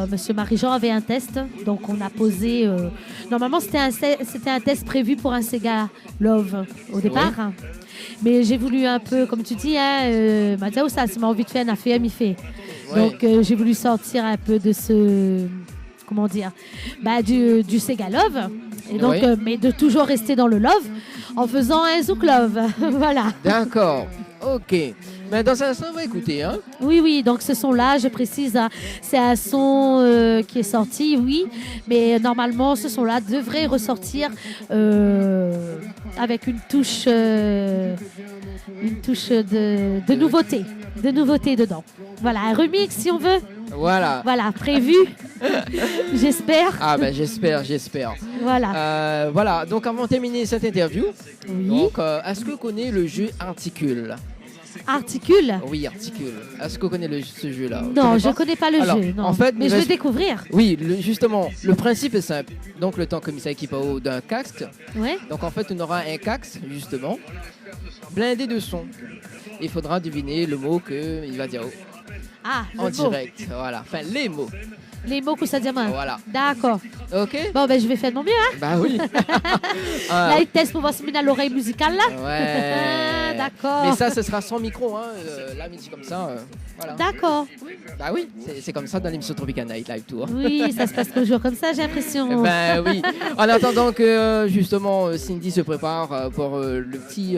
Monsieur Marie-Jean avait un test. Donc, on a posé. Normalement, c'était un test prévu pour un Sega Love au départ. Mais j'ai voulu un peu, comme tu dis, m'a dit, oh, ça, si m'a envie de faire un affaire, m'y fait. Ouais. Donc, j'ai voulu sortir un peu de ce. Comment dire, du Sega Love. Et donc, Oui. mais de toujours rester dans le Love en faisant un Zouk Love. Voilà. D'accord, ok. Mais dans un instant, on va écouter. Hein. Oui, oui, donc ce son-là, je précise, hein, c'est un son qui est sorti, oui, mais normalement, ce son-là devrait ressortir avec une touche de nouveauté dedans. Voilà, un remix si on veut. Voilà. Voilà, prévu, j'espère. Ah ben j'espère. Voilà. Voilà, donc avant de terminer cette interview, Oui. donc, est-ce que vous connaissez le jeu Articule? Articule. Oui, Articule. Est-ce que vous connaissez ce jeu-là? Vous Non, connaissez je pas? connais pas le Alors, jeu, non. en fait, Mais il je vais reste- découvrir. Oui, justement, le principe est simple. Donc le temps comme ça équipe d'un casque. Ouais. Donc en fait, on aura un casque, justement, blindé de son. Il faudra deviner le mot qu'il va dire Ah, en le mot. direct. Voilà, enfin les mots. Les mots que ça dit. Voilà. D'accord. Ok? Bon, ben je vais faire de mon mieux. Hein. Bah oui. Ah, Là, il teste pour voir si on a l'oreille musicale là. ouais. D'accord. Mais ça, ce sera sans micro. Hein. Là, midi comme ça. Voilà. D'accord. Bah oui, c'est comme ça dans l'émission Tropical Night Live Tour. Oui, ça se passe toujours comme ça, j'ai l'impression. Ben oui. En attendant que justement Cindy se prépare pour le petit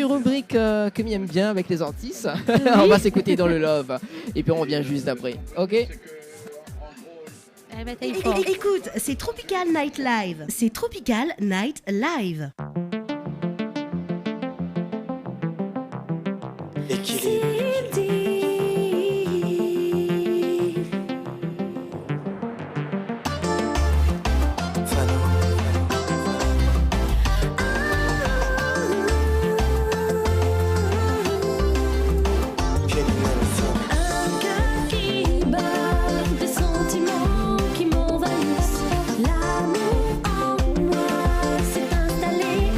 rubrique que m'aime bien avec les artistes. On va s'écouter dans le love et puis on revient juste après. Ok? Eh ben, t'es fort. Écoute, c'est Tropical Night Live. C'est Tropical Night Live. Un cœur qui bat, des sentiments qui m'envahissent. L'amour en moi s'est installé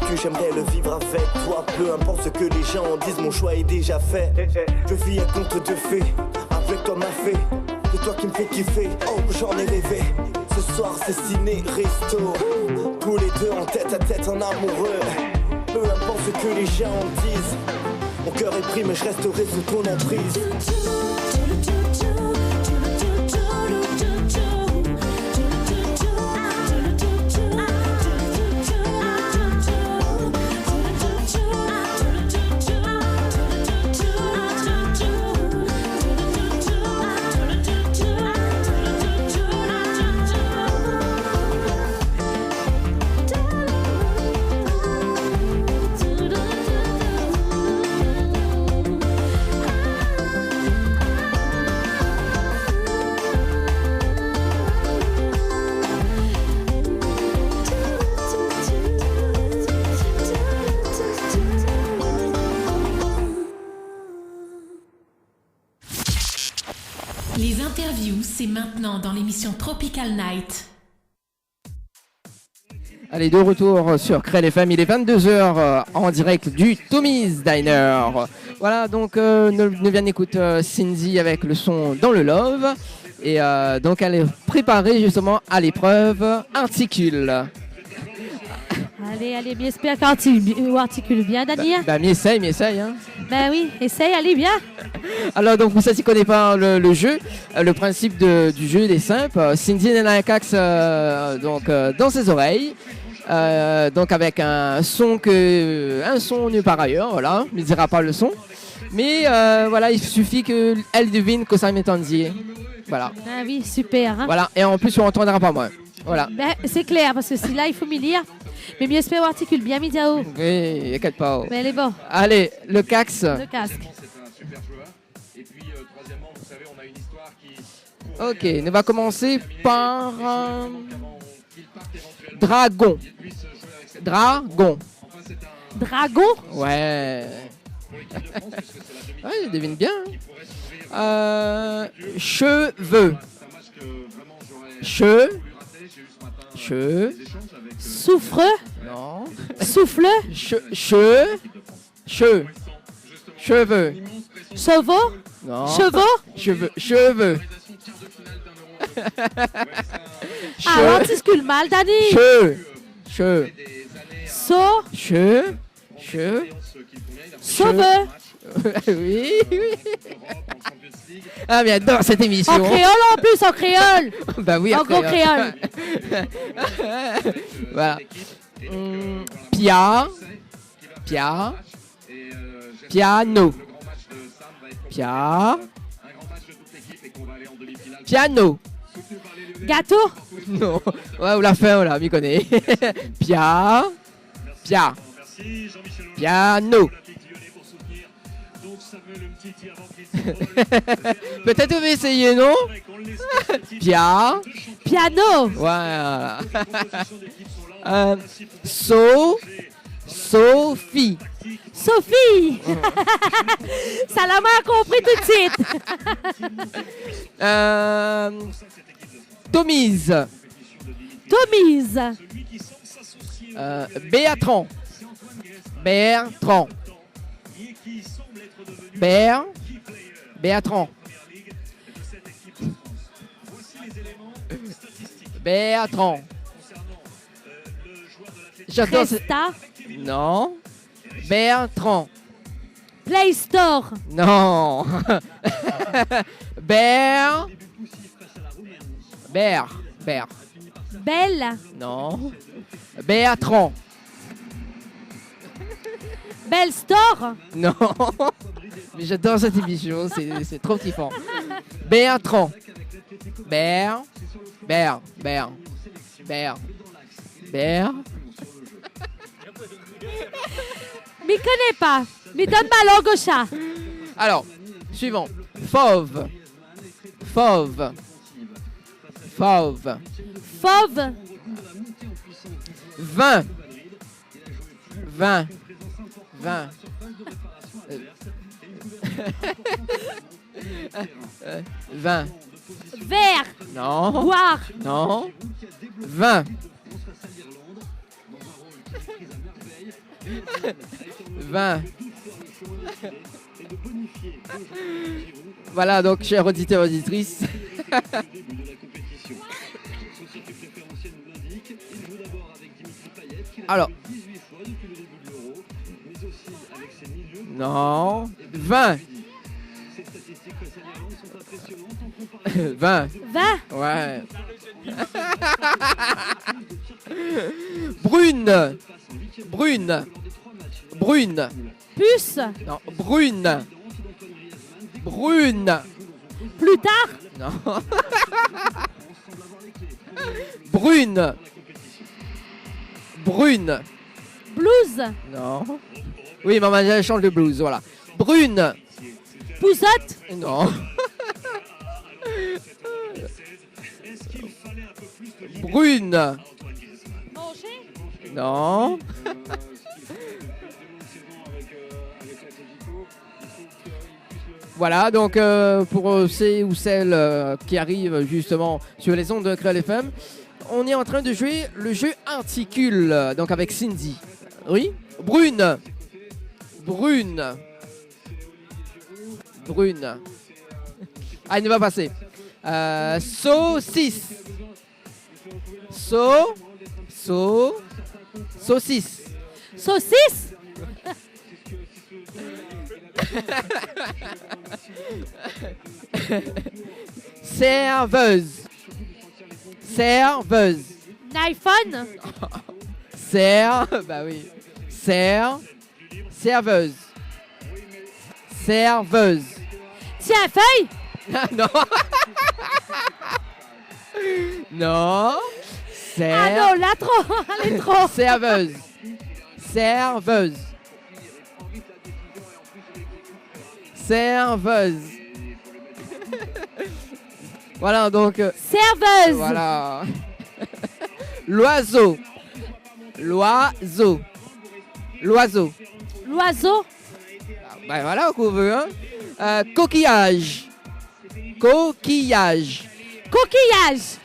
vécu, j'aimerais le vivre avec toi. Peu importe ce que les gens en disent, mon choix est déjà fait. Je vis un conte de fées, avec toi ma fée. C'est toi qui me fais kiffer, oh j'en ai rêvé. Ce soir c'est ciné, resto. Tous les deux en tête à tête, en amoureux. Peu importe ce que les gens en disent, mon cœur est pris mais je resterai sous ton emprise. Les interviews, c'est maintenant dans l'émission Tropical Night. Allez, de retour sur Crêle FM, il est 22h en direct du Tommy's Diner. Voilà, donc nous vient d'écouter Cindy avec le son Dans le Love. Et donc elle est préparée justement à l'épreuve Articule. Allez, mais j'espère qu'articule bien, Dani. Bah, mais essaye, hein. Ben oui, essaye, allez, bien. Alors, donc, pour ceux qui ne connaissent pas le jeu, le principe du jeu est simple. Cindy a un cax dans ses oreilles. Donc, avec un son nulle part ailleurs, voilà. Il ne dira pas le son. Mais voilà, il suffit qu'elle devine que ça m'est endier. Voilà. Ah oui, super. Hein? Voilà, et en plus, on n'entendra pas moi. Voilà. Ben, c'est clair, parce que si là, il faut m'y lire. Mais mieux espère articule bien Midiao. Oui, inquiète pas. Mais elle est bon. Allez, le cax. Le casque. Ok, on va commencer par Dragon. Dragon. Dragon? Ouais. Ouais, je devine bien. Cheveux. Souffre. Non. Souffle. Cheveux. Chevaux. Non. Chevaux. Cheveux. Ah, l'articule mal, Dani. Sauveur. Oui. Ah, mais j'adore cette émission. En créole en plus, en créole. Bah oui, en gros créole. Voilà. Piano. Gâteau. Non. Ouais, ou la fin, voilà, m'y connaît. Piano. Peut-être vous essayer, non? Piano. Voilà. Sophie. Ça l'a mal compris tout de suite. Tomise. Bertrand. Bertrand. J'adore Presta. Non. Bertrand. Play Store. Non. Belle. Non. Bertrand. Belle Store. Non. Mais j'adore cette émission, c'est trop kiffant. Bertrand. M'y connais pas. M'y donne ma langue au chat. Alors, suivant. Fauve. Vin. 20. Verre. Non. Boire. Non. 20. 20. Voilà, donc, chers auditeurs et auditrices. Alors. Non. 20. 20. 20. Ouais. Brune. Brune. Brune. Puce. Non, brune. Brune. Plus tard. Non. Brune. Brune. Blouse. Non. Oui, maman, elle change de blouse, voilà. Brune. Pouzotte. Non. Brune. Non. Voilà, donc pour ceux ou celles qui arrivent justement sur les ondes de Créole FM, on est en train de jouer le jeu Articule, donc avec Cindy. Oui. Brune. Brune. Brune. Ah, il ne va passer. Saucisse. Saucisse. Saucisse. Serveuse. Serveuse. iPhone. Bah oui. Serveuse. Serveuse. Tiens, feuille. Non. Non. Ah non, là trop. Elle est trop. Serveuse. Serveuse. Serveuse. Voilà, donc. Serveuse. Voilà. L'oiseau. L'oiseau. L'oiseau. L'oiseau. Ben voilà qu'on veut, hein. Coquillage. Coquillage. Coquillage.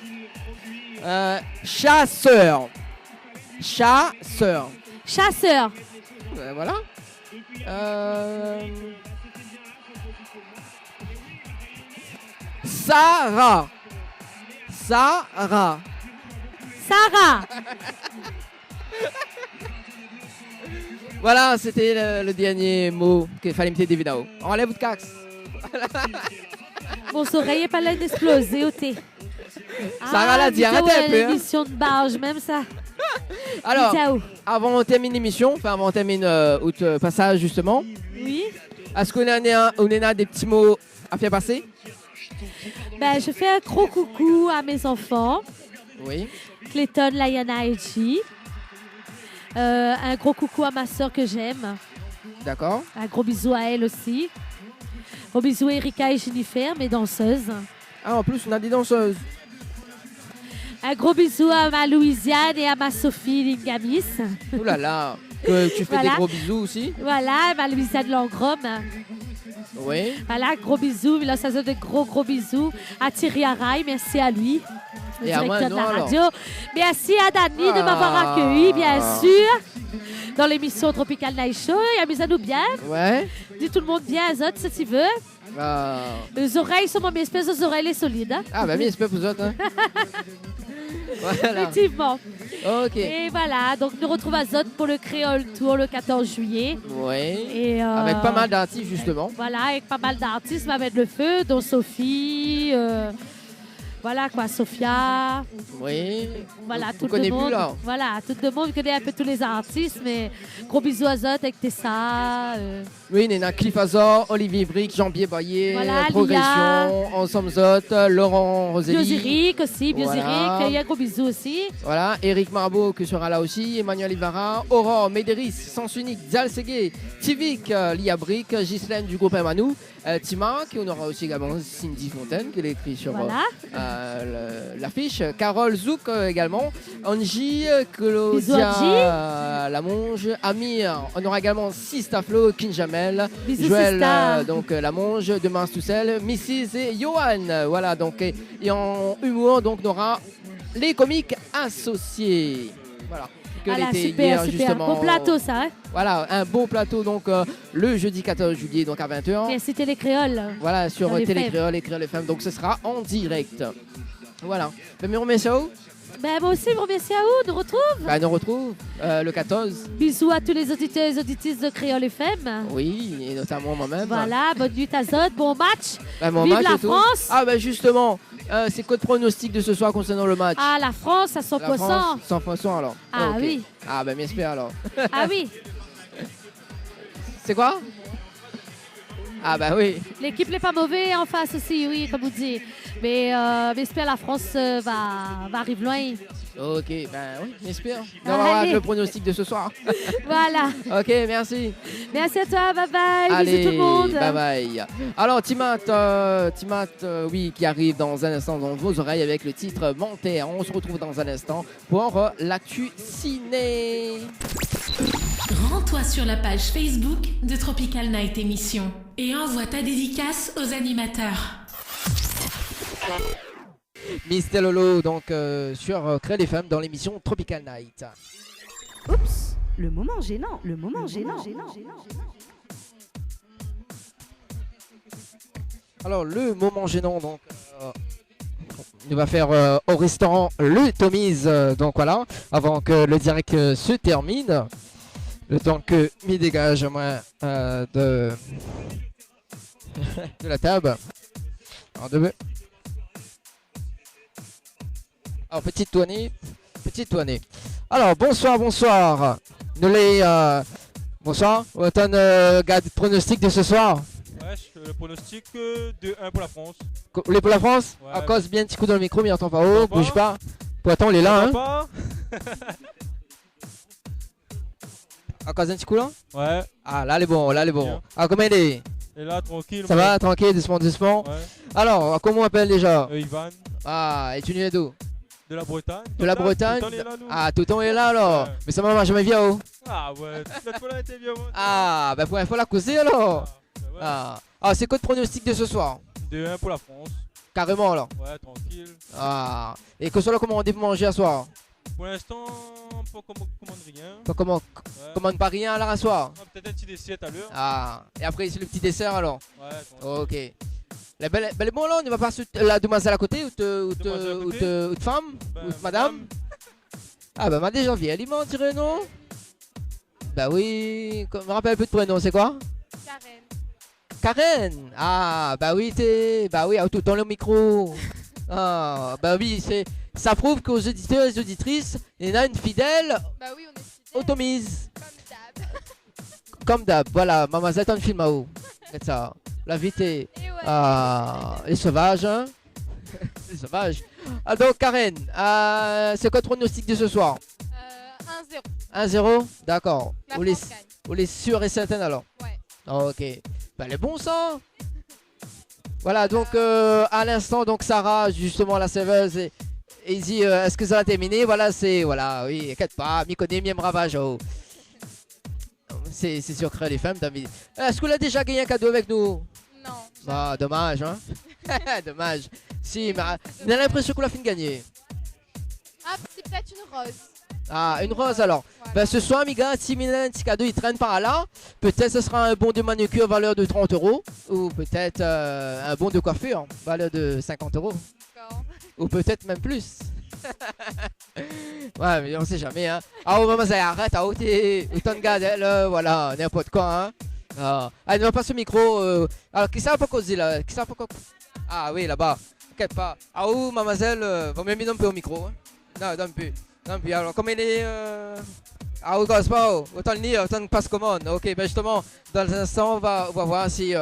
Chasseur. Chasseur. Chasseur. Ben voilà. Sarah. Sarah. Sarah. Voilà, c'était le dernier mot qu'il fallait mettre des vidéos. Enlève votre cax. Mon oreille est pas là d'exploser au thé. Sarah l'a dit, arrêtez un peu. Hein. L'émission de barge, même ça. Alors, Ciao. avant on termine l'émission, enfin avant on termine notre passage justement, Oui. est-ce qu'on a des petits mots à faire passer? Ben, je fais un gros coucou à mes enfants. Oui. Clayton, Layana et G. Un gros coucou à ma soeur que j'aime. D'accord. Un gros bisou à elle aussi. Gros bisou à Erika et Jennifer, mes danseuses. Ah, en plus, on a des danseuses. Un gros bisou à ma Louisiane et à ma Sophie Lingamis. Ouh là là. Que tu fais Voilà. des gros bisous aussi. Voilà, ma Louisiane Langrom. Oui. Voilà, gros bisous. Là, ça se fait de gros bisous à Thierry Araille. Merci à lui, le Et à moi, directeur de la non, alors. radio. Merci à Dani de m'avoir Ah. accueilli, bien sûr, dans l'émission Tropical Night Show. Et amusez-nous bien. Ouais. Dis tout le monde bien, Azot, si tu veux. Ah, Les oreilles sont mon espèce de oreilles les solides. Hein? ah bah oui, c'est pas pour vous autres. Hein. Voilà. Effectivement. Ok. Et voilà, donc nous retrouvons à Zot pour le Créole Tour le 14 juillet. Oui. Et, Avec pas mal d'artistes justement. Voilà, avec pas mal d'artistes va mettre le feu, dont Sophie, voilà quoi, Sophia, Oui. voilà, Vous tout le connaissez monde. plus là. Voilà, tout le monde connaît un peu tous les artistes, mais gros bisous à Zot avec Tessa. Oui, Néna Cliff Azor, Olivier Brick, Jean-Pierre Baillet, Voilà, Progression, Ensemble Zot, Laurent Rosélie. Biosiric aussi, Biosiric, Voilà. il y a un gros bisou aussi. Voilà, Eric Marbeau qui sera là aussi, Emmanuel Ivara, Aurore, Médéris, Sens Unique, Dial Segué, Tivik, Lia Brick, Ghislaine du groupe Emmanou, Tima, qui on aura aussi également Cindy Fontaine qui l'a écrit sur Voilà. l'affiche, Carole Zouk également, Angie, Bisous, Claudia Lamonge, Amir, on aura également Sista Flo, Kinjamel, Bisous, Joël Sista. donc Lamonge, Demain Toussel, Mrs. et Johan. Voilà, donc et en humour, donc on aura les comiques associés. Voilà. que Voilà, l'été super, hier, super. justement. Bon plateau, ça. Hein. Voilà, un beau plateau donc le jeudi 14 juillet donc à 20h. Et c'était les créoles. Voilà, sur Dans les Télé Fèves. Créole, les Créoles FM. Donc ce sera en direct. Voilà. Ben, mais on remet ça où? Ben, moi aussi, je vous remercie à vous. Nous retrouve. Ben, on retrouve le 14. Bisous à tous les auditeurs et auditrices de Créole FM. Oui, et notamment moi-même. Voilà, bonne nuit à Zod, bon match. Ben, mon Vive match la et tout. France. Ah ben justement, c'est quoi le pronostic de ce soir concernant le match? Ah, la France à La 100%. France, 100% alors. Ah Ok. oui. Ah ben j'espère alors. Ah oui, C'est quoi? Ah bah oui. l'équipe n'est pas mauvaise en face aussi, oui, comme vous dites. Mais j'espère la France va arriver loin. Ok, ben oui, j'espère. On va voir Allez. le pronostic de ce soir. Voilà. Ok, merci. Merci à toi, bye bye. Allez, Bisous tout le monde. bye bye. Alors, Timat, oui, qui arrive dans un instant dans vos oreilles avec le titre Monter. On se retrouve dans un instant pour l'actu ciné. Rends-toi sur la page Facebook de Tropical Night Émission et envoie ta dédicace aux animateurs. Mister Lolo, donc sur Créole FM dans l'émission Tropical Night. Oups, le moment gênant, le moment gênant. Alors, le moment gênant, donc, il va faire au restaurant le Tommy's. Donc voilà, avant que le direct se termine, le temps que m'y dégage moi de la table. Alors, petite tournée. Alors, bonsoir. Nous les bonsoir. Autant garde pronostic de ce soir. Ouais, le pronostic 2-1 pour la France. Les pour la France. Ouais. À cause bien un petit coup dans le micro, mais il entend pas haut, Entend bouge pas. pas. Pourtant, il est là, hein. Pas À cause d'un petit coup là. Ouais. Ah, là, elle est bon. Bien. Ah, comment il est? Et là, tranquille. Ça va, tranquille, doucement. Ouais. Alors, comment on appelle déjà? Ivan, Ah, et tu viens d'où? de la Bretagne. De la Bretagne? Tout le temps, il est là, nous. Ah, tout le temps il est là alors. Ouais. Mais ça m'a jamais vu haut. Ah ouais, cette fois-là était bien. Moi. Ah, bah pour il faut la causer alors. Ah, Ah, c'est quoi le pronostic de ce soir? ouais. 2-1 pour la France. Carrément alors. Ouais, tranquille. Ah, et que soit là, comment on dit pour manger à soir? Pour l'instant, pas commande rien. Pas comment commande pas rien là à soir? Ah, peut-être un petit dessert à l'heure. Ah, et après c'est le petit dessert alors. Ouais, tranquille. Ok. La belle bon là, on ne va pas sur la demoiselle à côté ou te femme Ben, ou te madame. Ah bah m'a déjà vu, elle m'en dirait non? Bah oui, je me rappelle un peu de prénom, c'est quoi? Karen. Ah bah oui tout le temps le micro. Ah bah oui, ça prouve qu'aux auditeurs et aux auditrices, il y en a une fidèle. Bah oui, on est fidèles. Automise. Comme d'hab. Comme d'hab, voilà, maman c'est un film à haut. C'est ça. La vité. Et ouais. Ah, les sauvages, hein. Les sauvages. Ah, donc, Karen, c'est quoi le pronostic de ce soir? 1-0. 1-0? D'accord. La Vous les, France gagne. vous les sûrs et certaines alors? Ouais. Ok. Ben, les bons ça. Voilà, donc, à l'instant, donc, Sarah, justement, la serveuse, et dit, est-ce que ça va terminer? Voilà, oui, inquiète pas, m'y connais, m'y ravage, oh. C'est sur Créole les femmes, David. Est-ce que vous avez déjà gagné un cadeau avec nous? Non. Bah, dommage, hein. Dommage. Si, mais on a l'impression qu'on l'a fini de gagner. Ah, c'est peut-être une rose. Ah, une rose alors. Voilà. Ben, ce soir, amiga, si un petit cadeau il traîne par là, peut-être ce sera un bon de manucure valeur de 30 €, ou peut-être un bon de coiffure valeur de 50 €, D'accord. ou peut-être même plus. Ouais, mais on sait jamais, hein. Ah, oh, maman, ça arrête, ah, oh, t'es autant de gars, voilà, n'importe quoi, hein. Ah, allez, on passe le micro. Alors, qui ça va pas causer là? Qui ça va pas Ah, oui, là-bas. T'inquiète pas. Ah, où, mademoiselle, va me mettre un peu au micro, hein. Non, donne plus. Non, puis alors, comme il est. Ah, oui, c'est pas, autant le nid, autant le passe commande. Ok, ben justement, dans un instant, on va voir si.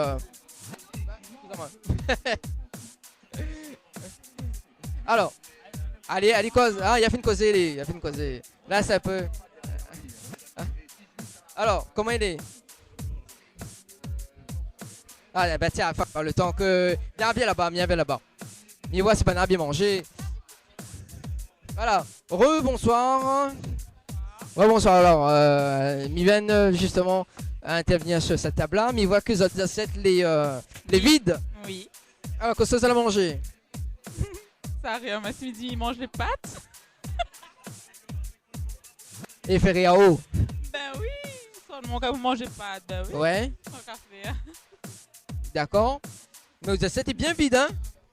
Alors, allez, cause. Ah, il a fait une causer, il a fait une causer. Là, ça peut. Alors, comment il est? Ah, ben tiens, le temps que. Viens bien là-bas, viens bien là-bas. Mais ouais, c'est pas bien manger. Voilà, bonsoir. Ouais, bonsoir. Alors, Miven justement intervient sur cette table-là, mais il voit que les autres assiettes les vides. Oui. Alors, qu'est-ce que ça a mangé? Ça arrive, ce midi, il mange les pâtes. Et Ferriao. Ben oui. Seulement quand vous mangez pas, ben oui. Ouais. Sans café. D'accord. Mais vous êtes bien vide, hein?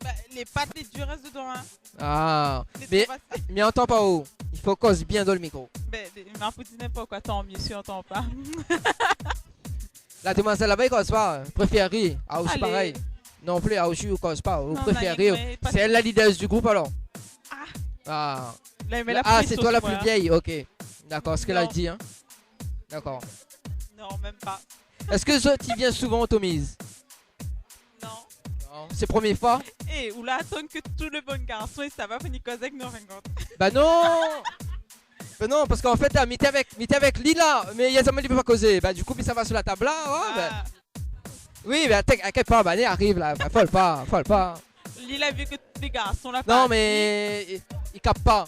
Ben, les pâtes, les durs restent dedans, hein. Ah. Les Mais trop faciles. entend pas haut. Il faut cause bien dans le micro. Ben, ma poutine n'importe quoi, tant mieux si on entend pas. La demoiselle là-bas, il cause pas. Préférée. Ah, aussi Allez. pareil. Non plus, ah, aussi, il cause pas. Vous Non, préférez. non, il- C'est elle la leader du groupe alors? Ah. Ah. Là, il met la Ah, pression c'est toi la sur plus moi, vieille, ok. D'accord, ce qu'elle a Non. dit, hein. D'accord. Non, même pas. Est-ce que ça, tu viens souvent au Tomise? Non. Non. C'est première fois? Eh, ou là, attends que tout le bon garçon et ça va finir cause avec nos rencontres. Bah non! Bah non, parce qu'en fait, là, mais t'es avec Lila, mais Yazama ne peut pas causer. Bah du coup, mais ça va sur la table là, ouais, bah. Oui, mais t'inquiète pas, bah, elle arrive là, bah, folle pas. Lila a vu que tous les garçons là. Non, mais il capte pas.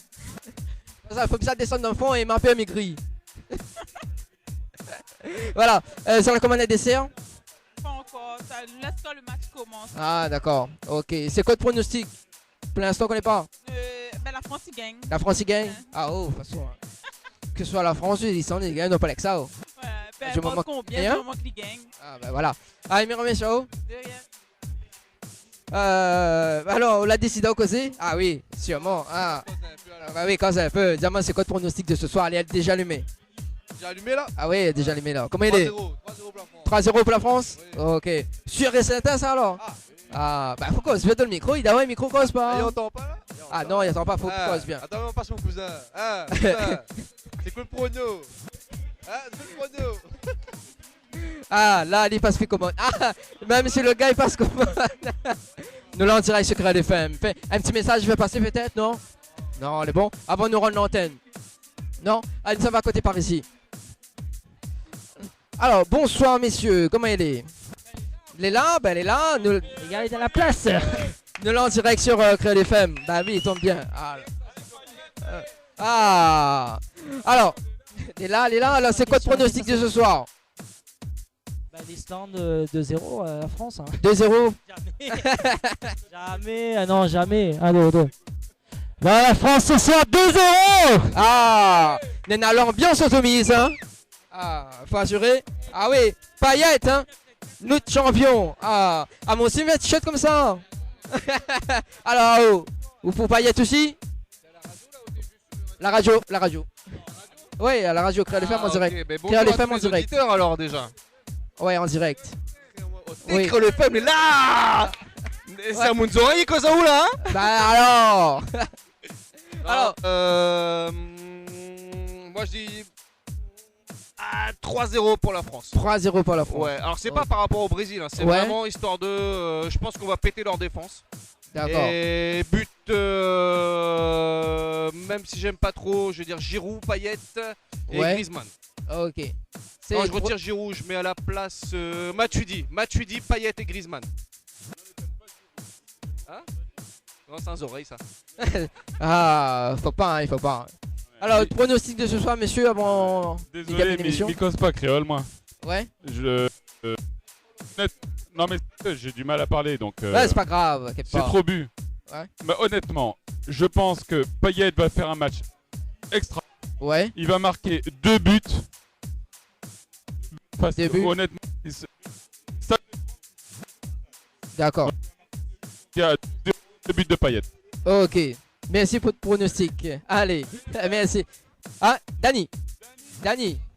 Ça, faut que ça descende dans le fond et m'appeler maigri. Voilà, sur la commande à dessert. Pas encore, ça laisse quand le match commence. Ah, d'accord, ok. C'est quoi le pronostic? Pour l'instant, on connaît pas. Ben la France, il gagne. La France, il gagne? Ah, oh, de toute façon. Que ce soit la France ou les Islandais, ils gagnent, non pas avec ça. Oh. Ouais, ben Je importe m'en combien, rien. du moment qu'il gagne. Ah, bah voilà. Allez, mes remercie, ciao. De rien. Alors, on l'a décidé au causé? Ah oui, sûrement. Ah. Bah oui, quand un peu. Diamant, c'est quoi le pronostic de ce soir? Elle est déjà allumée. Déjà allumé là? Ah oui, déjà allumée là. Comment il est? 3-0 pour la France. 3-0 pour la France? Ok. Sûr et certain ça alors? Ah, bah faut qu'on se mette dans le micro. Il a un micro cause pas. Il entend pas là? Ah non, il entend pas, faut qu'on cause bien. Attends, on passe mon cousin. Ah, cousin. C'est quoi le prono? Ah, c'est le prono. Ah, là, il passe plus commande. Ah, même si le gars il passe commande. Nous là en direct sur Créole FM. Un petit message, je vais passer peut-être, non? Non, elle est bon. Avant de nous rendre l'antenne. Non? Allez, ça va à côté par ici. Alors, bonsoir messieurs, comment elle est? Elle est là? Ben elle est là. Nous... Les gars, il est à la place. Nous là en direct sur Créole FM. Bah oui, il tombe bien. Ah. Alors, elle est là. Alors, c'est quoi le pronostic de ce soir? Bah, l'Islande 2-0 à la France. Hein. 2-0. Jamais. Ah non, jamais. Allez. Bah, la France ce soir 2-0. Ah. On a l'ambiance automise, hein. Ah, faut assurer. Ah oui, Payet, hein. Notre champion. Ah, moi aussi, mettre t-shirt comme ça. Alors, vous pour Payet aussi? La radio. Oui, à la radio, Créole FM en direct. Créole FM en direct. Alors déjà. Ouais, en direct. Oui. Créole FM est là. C'est à mon oreille que ça ou là? Bah alors. Moi je dis 3-0 pour la France. 3-0 pour la France. Ouais, alors c'est pas par rapport au Brésil, hein, c'est vraiment histoire de. Je pense qu'on va péter leur défense. D'accord. Et but, même si j'aime pas trop, je veux dire Giroud, Payet et Griezmann. Ok. Quand je retire Giroud, je mets à la place Matuidi, Payet et Griezmann. Hein? Non, c'est un oreille ça. Ah, faut pas, il faut pas. Alors, le pronostic de ce soir, messieurs, avant Désolé, mais il cause pas créole, moi. Ouais. Non, mais j'ai du mal à parler, donc... ouais, c'est pas grave, c'est trop bu. Ouais. Mais honnêtement, je pense que Payet va faire un match extra. Ouais. Il va marquer 2 buts. Parce que, buts. honnêtement, D'accord. Il y a 2 buts de Payet. Ok. Merci pour le pronostic. Allez, merci. Ah, Dani,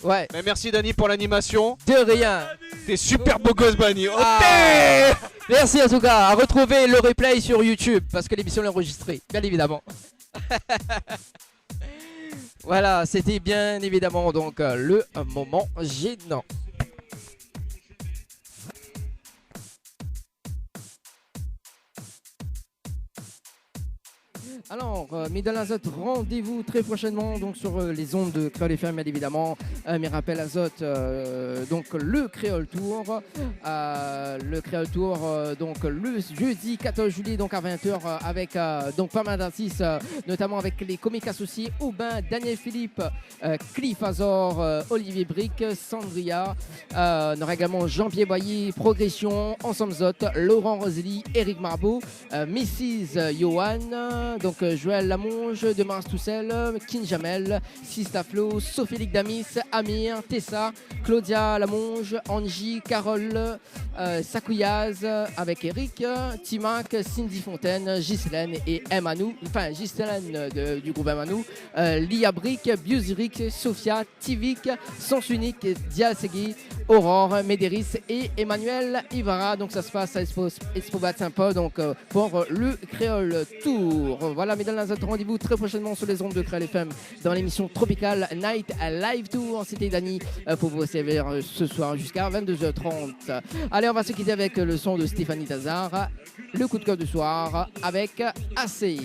ouais. Mais merci Dani pour l'animation. De rien. T'es super beau gosse, Dani. Oh, merci en tout cas. À retrouver le replay sur YouTube parce que l'émission est enregistrée, bien évidemment. Voilà, c'était bien évidemment donc le moment gênant. Alors, Middle Azote, rendez-vous très prochainement donc sur les ondes de Créole FM, bien évidemment. Mes rappels Azote, donc le Créole Tour. Donc le jeudi 14 juillet donc à 20h avec donc pas mal d'artistes, notamment avec les comiques associés Aubin, Daniel Philippe, Cliff Azor, Olivier Brick, Sandria. On aura également Jean-Pierre Boyer, Progression, Ensemble Zot, Laurent Rosely, Eric Marbeau, Mrs. Johan, donc donc Joël Lamonge, Demars Toussel, Kinjamel, Sista Flo, Sophie Damis, Amir, Tessa, Claudia Lamonge, Angie, Carole, Sakouyaz avec Eric, Timac, Cindy Fontaine, Ghislaine et Emanou, enfin Ghislaine du groupe Emanou, Lia Brick, Biuzirik, Sophia, Tivik, Sens Unique, Dia Segui, Aurore, Médéris et Emmanuel Ivara. Donc ça se passe à Expobat Saint-Paul donc pour le Créole Tour. Voilà, mesdames et messieurs, rendez-vous très prochainement sur les ondes de Créole FM dans l'émission Tropical Night Live Tour. C'était Dani pour vous servir ce soir jusqu'à 22h30. Allez, on va se quitter avec le son de Stéphanie Tazar, le coup de cœur du soir avec AC.